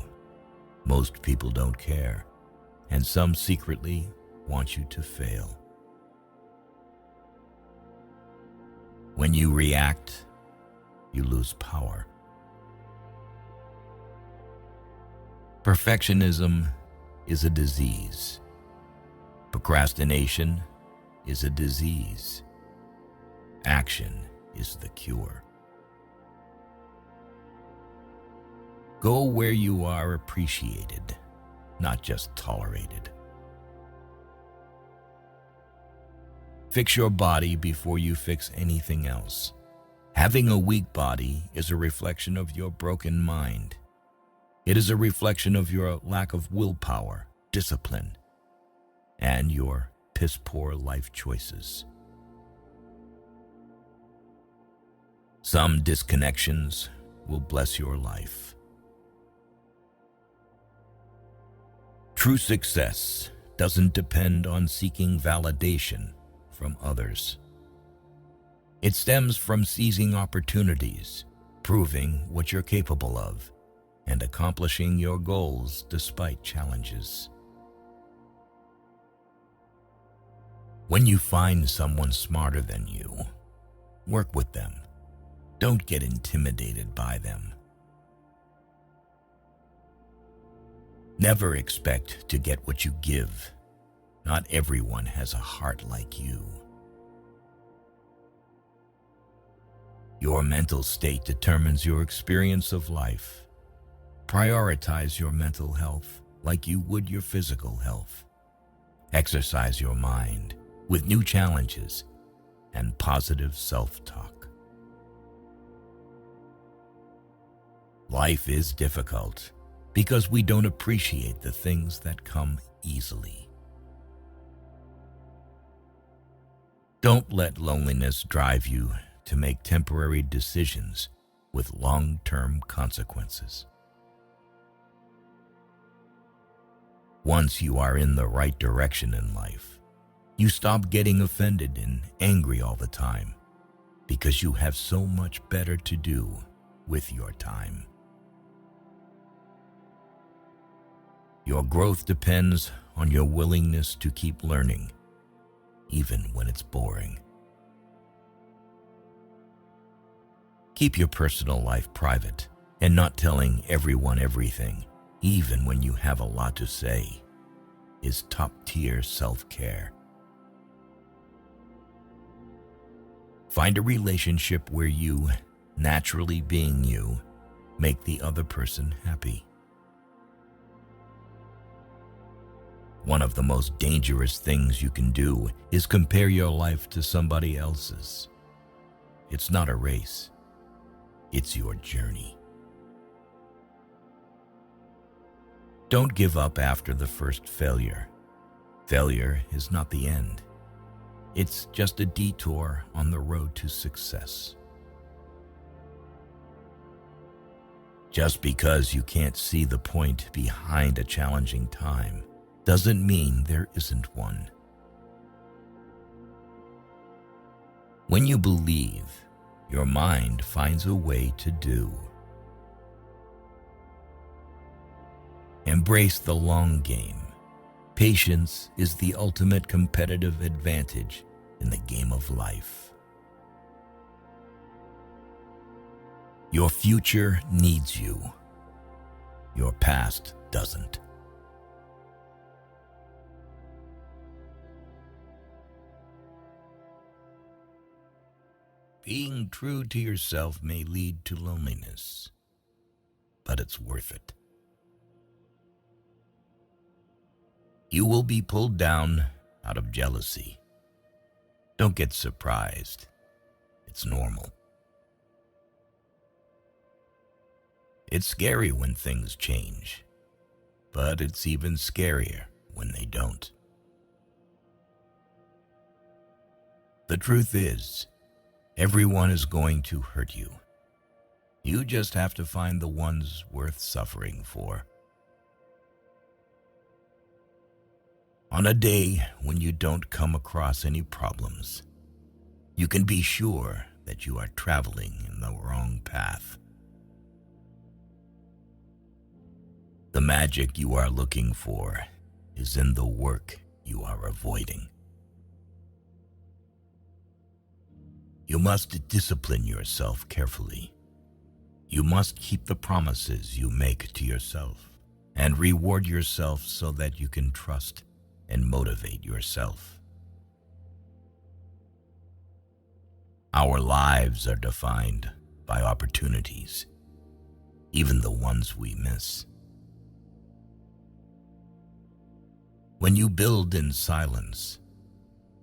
Most people don't care, and some secretly want you to fail. When you react, you lose power. Perfectionism is a disease. Procrastination is a disease. Action is the cure. Go where you are appreciated, not just tolerated. Fix your body before you fix anything else. Having a weak body is a reflection of your broken mind. It is a reflection of your lack of willpower, discipline, and your piss-poor life choices. Some disconnections will bless your life. True success doesn't depend on seeking validation from others. It stems from seizing opportunities, proving what you're capable of, and accomplishing your goals despite challenges. When you find someone smarter than you, work with them. Don't get intimidated by them. Never expect to get what you give. Not everyone has a heart like you. Your mental state determines your experience of life. Prioritize your mental health like you would your physical health. Exercise your mind with new challenges and positive self-talk. Life is difficult because we don't appreciate the things that come easily. Don't let loneliness drive you to make temporary decisions with long-term consequences. Once you are in the right direction in life, you stop getting offended and angry all the time because you have so much better to do with your time. Your growth depends on your willingness to keep learning, even when it's boring. Keep your personal life private and not telling everyone everything, even when you have a lot to say, is top-tier self-care. Find a relationship where you, naturally being you, make the other person happy. One of the most dangerous things you can do is compare your life to somebody else's. It's not a race. It's your journey. Don't give up after the first failure. Failure is not the end. It's just a detour on the road to success. Just because you can't see the point behind a challenging time doesn't mean there isn't one. When you believe, your mind finds a way to do. Embrace the long game. Patience is the ultimate competitive advantage in the game of life. Your future needs you. Your past doesn't. Being true to yourself may lead to loneliness, but it's worth it. You will be pulled down out of jealousy. Don't get surprised. It's normal. It's scary when things change, but it's even scarier when they don't. The truth is, everyone is going to hurt you. You just have to find the ones worth suffering for. On a day when you don't come across any problems, you can be sure that you are traveling in the wrong path. The magic you are looking for is in the work you are avoiding. You must discipline yourself carefully. You must keep the promises you make to yourself and reward yourself so that you can trust and motivate yourself. Our lives are defined by opportunities, even the ones we miss. When you build in silence,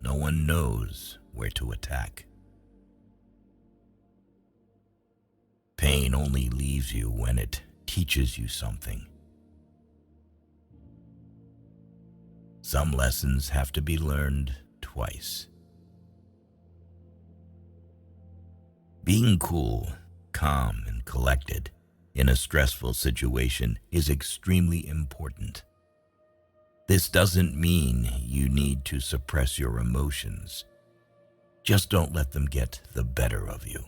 no one knows where to attack. Pain only leaves you when it teaches you something. Some lessons have to be learned twice. Being cool, calm, and collected in a stressful situation is extremely important. This doesn't mean you need to suppress your emotions. Just don't let them get the better of you.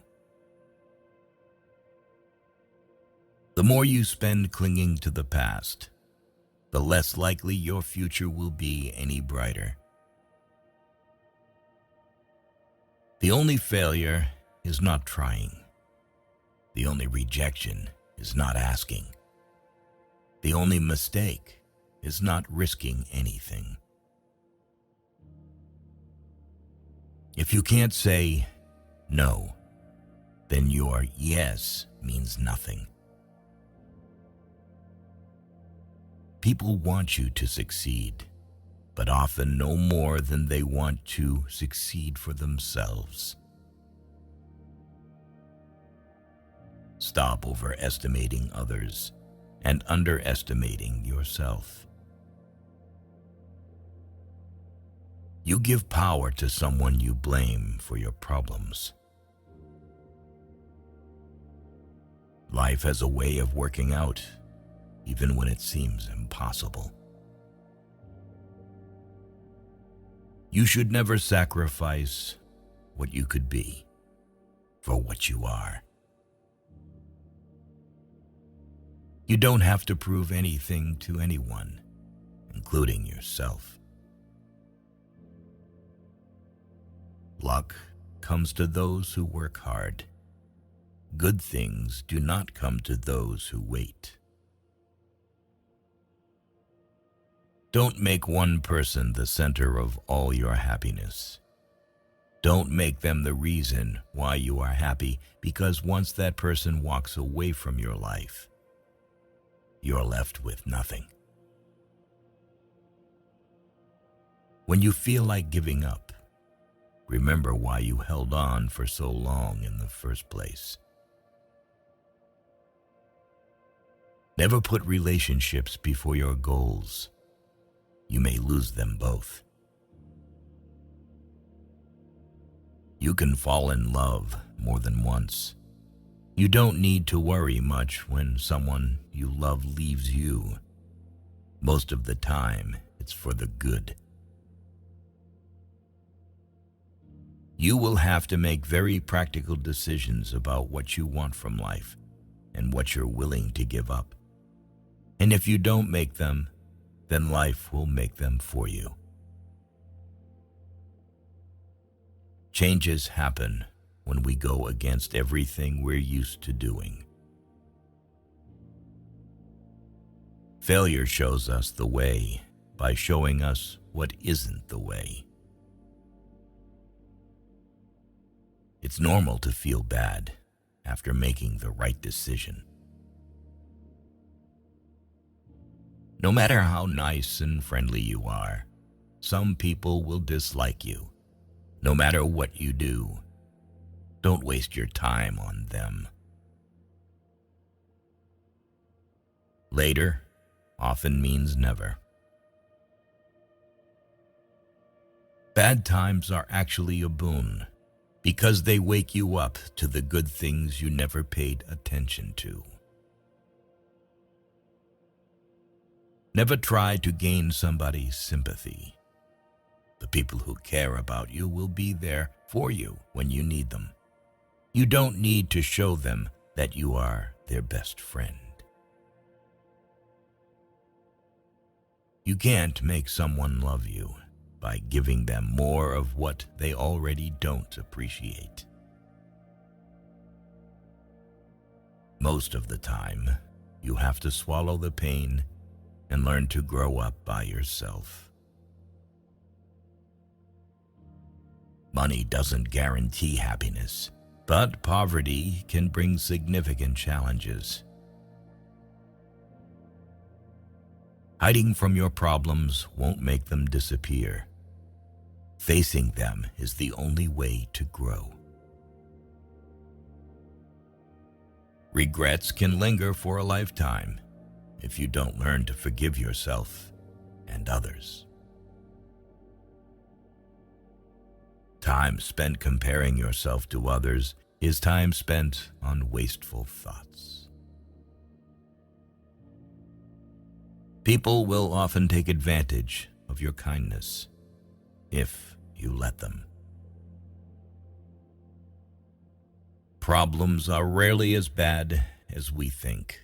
The more you spend clinging to the past, the less likely your future will be any brighter. The only failure is not trying. The only rejection is not asking. The only mistake is not risking anything. If you can't say no, then your yes means nothing. People want you to succeed, but often no more than they want to succeed for themselves. Stop overestimating others and underestimating yourself. You give power to someone you blame for your problems. Life has a way of working out, even when it seems impossible. You should never sacrifice what you could be for what you are. You don't have to prove anything to anyone, including yourself. Luck comes to those who work hard. Good things do not come to those who wait. Don't make one person the center of all your happiness. Don't make them the reason why you are happy, because once that person walks away from your life, you're left with nothing. When you feel like giving up, remember why you held on for so long in the first place. Never put relationships before your goals. You may lose them both. You can fall in love more than once. You don't need to worry much when someone you love leaves you. Most of the time, it's for the good. You will have to make very practical decisions about what you want from life and what you're willing to give up. And if you don't make them, then life will make them for you. Changes happen when we go against everything we're used to doing. Failure shows us the way by showing us what isn't the way. It's normal to feel bad after making the right decision. No matter how nice and friendly you are, some people will dislike you. No matter what you do, don't waste your time on them. Later often means never. Bad times are actually a boon because they wake you up to the good things you never paid attention to. Never try to gain somebody's sympathy. The people who care about you will be there for you when you need them. You don't need to show them that you are their best friend. You can't make someone love you by giving them more of what they already don't appreciate. Most of the time, you have to swallow the pain and learn to grow up by yourself. Money doesn't guarantee happiness, but poverty can bring significant challenges. Hiding from your problems won't make them disappear. Facing them is the only way to grow. Regrets can linger for a lifetime if you don't learn to forgive yourself and others. Time spent comparing yourself to others is time spent on wasteful thoughts. People will often take advantage of your kindness if you let them. Problems are rarely as bad as we think.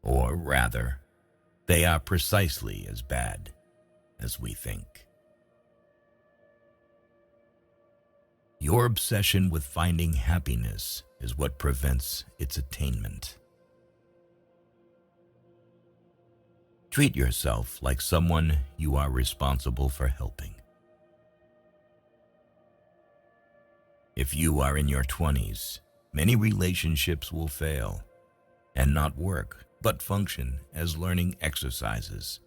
Or rather, they are precisely as bad as we think. Your obsession with finding happiness is what prevents its attainment. Treat yourself like someone you are responsible for helping. If you are in your 20s, many relationships will fail and not work, but function as learning exercises.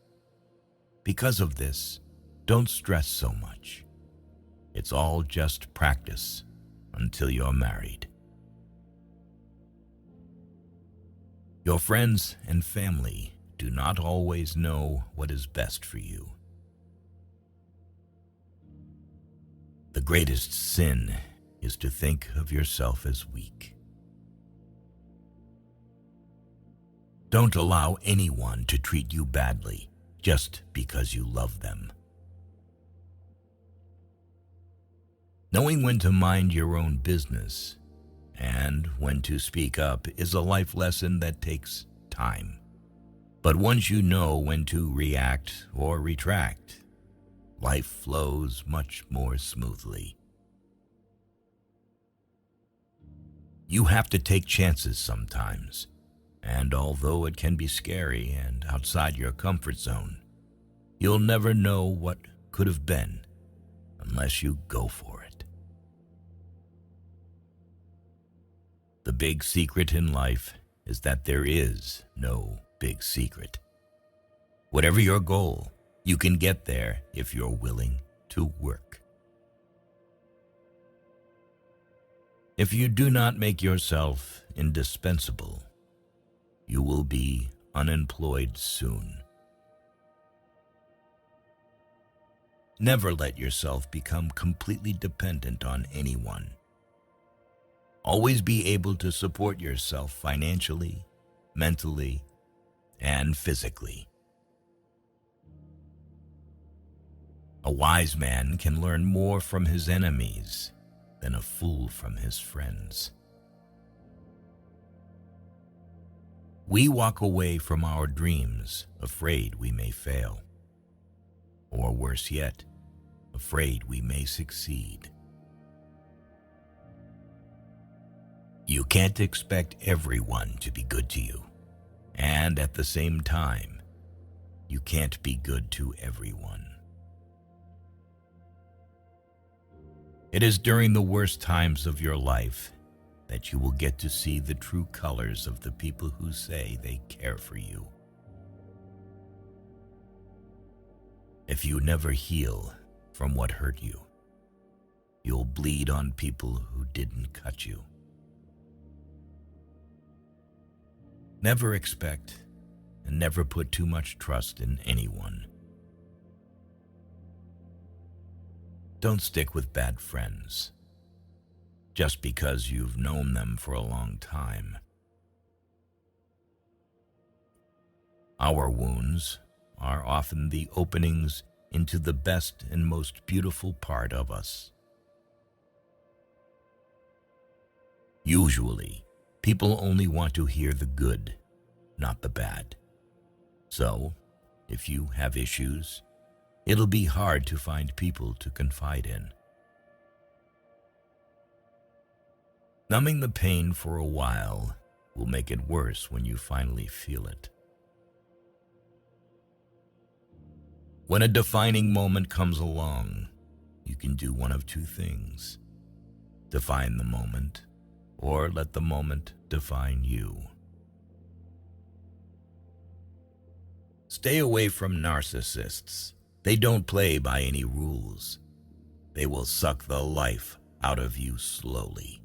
Because of this, don't stress so much. It's all just practice until you're married. Your friends and family do not always know what is best for you. The greatest sin is to think of yourself as weak. Don't allow anyone to treat you badly just because you love them. Knowing when to mind your own business and when to speak up is a life lesson that takes time. But once you know when to react or retract, life flows much more smoothly. You have to take chances sometimes. And although it can be scary and outside your comfort zone, you'll never know what could have been unless you go for it. The big secret in life is that there is no big secret. Whatever your goal, you can get there if you're willing to work. If you do not make yourself indispensable, you will be unemployed soon. Never let yourself become completely dependent on anyone. Always be able to support yourself financially, mentally, and physically. A wise man can learn more from his enemies than a fool from his friends. We walk away from our dreams, afraid we may fail. Or worse yet, afraid we may succeed. You can't expect everyone to be good to you. And at the same time, you can't be good to everyone. It is during the worst times of your life that you will get to see the true colors of the people who say they care for you. If you never heal from what hurt you, you'll bleed on people who didn't cut you. Never expect and never put too much trust in anyone. Don't stick with bad friends just because you've known them for a long time. Our wounds are often the openings into the best and most beautiful part of us. Usually, people only want to hear the good, not the bad. So, if you have issues, it'll be hard to find people to confide in. Numbing the pain for a while will make it worse when you finally feel it. When a defining moment comes along, you can do one of two things: define the moment, or let the moment define you. Stay away from narcissists. They don't play by any rules. They will suck the life out of you slowly.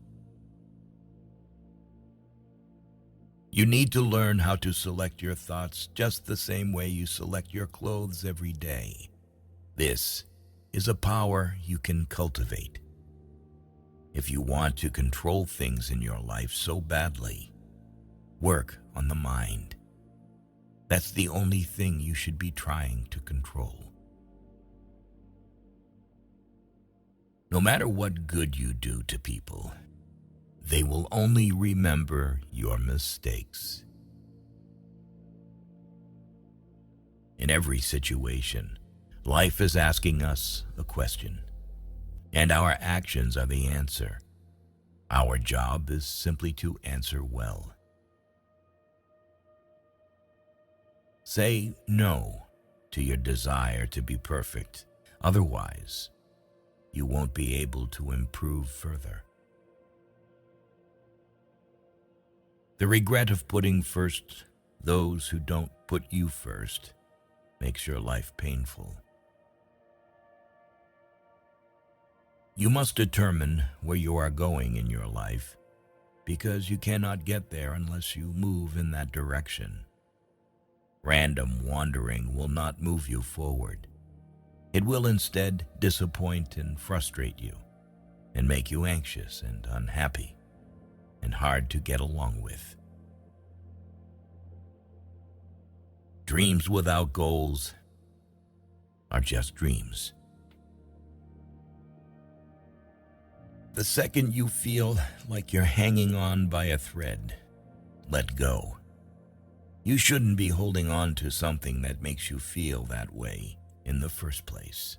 You need to learn how to select your thoughts just the same way you select your clothes every day. This is a power you can cultivate. If you want to control things in your life so badly, work on the mind. That's the only thing you should be trying to control. No matter what good you do to people, they will only remember your mistakes. In every situation, life is asking us a question, and our actions are the answer. Our job is simply to answer well. Say no to your desire to be perfect. Otherwise, you won't be able to improve further. The regret of putting first those who don't put you first makes your life painful. You must determine where you are going in your life, because you cannot get there unless you move in that direction. Random wandering will not move you forward. It will instead disappoint and frustrate you, and make you anxious and unhappy, and hard to get along with. Dreams without goals are just dreams. The second you feel like you're hanging on by a thread, let go. You shouldn't be holding on to something that makes you feel that way in the first place.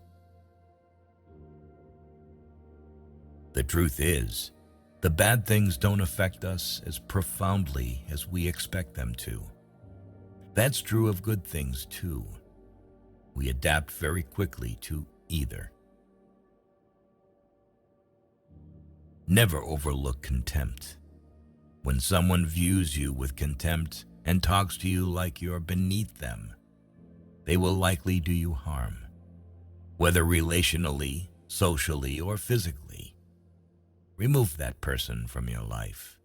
The truth is, the bad things don't affect us as profoundly as we expect them to. That's true of good things too. We adapt very quickly to either. Never overlook contempt. When someone views you with contempt and talks to you like you're beneath them, they will likely do you harm, whether relationally, socially, or physically. Remove that person from your life.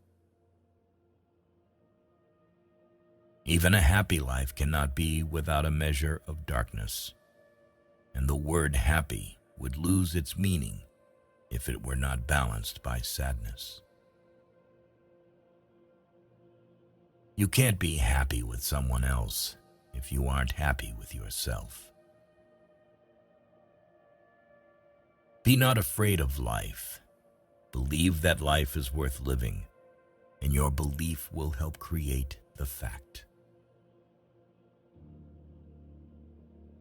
Even a happy life cannot be without a measure of darkness, and the word happy would lose its meaning if it were not balanced by sadness. You can't be happy with someone else if you aren't happy with yourself. Be not afraid of life. Believe that life is worth living, and your belief will help create the fact.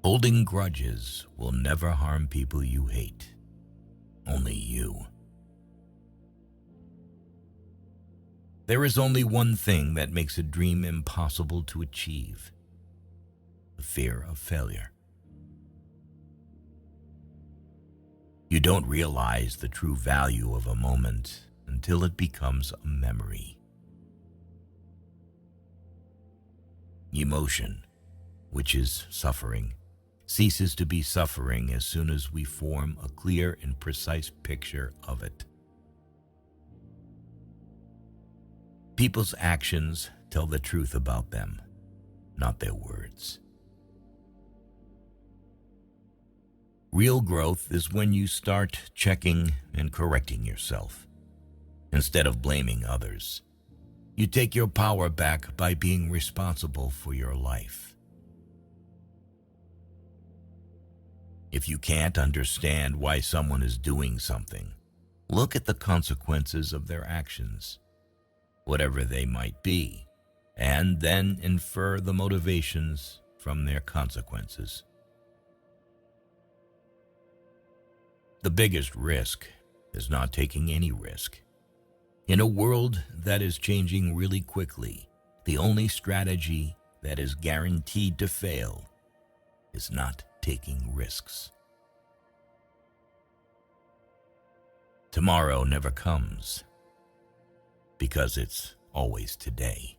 Holding grudges will never harm people you hate, 'only' you. There is only one thing that makes a dream impossible to achieve: the fear of failure. You don't realize the true value of a moment until it becomes a memory. Emotion, which is suffering, ceases to be suffering as soon as we form a clear and precise picture of it. People's actions tell the truth about them, not their words. Real growth is when you start checking and correcting yourself. Instead of blaming others, you take your power back by being responsible for your life. If you can't understand why someone is doing something, look at the consequences of their actions, whatever they might be, and then infer the motivations from their consequences. The biggest risk is not taking any risk. In a world that is changing really quickly, the only strategy that is guaranteed to fail is not taking risks. Tomorrow never comes, because it's always today.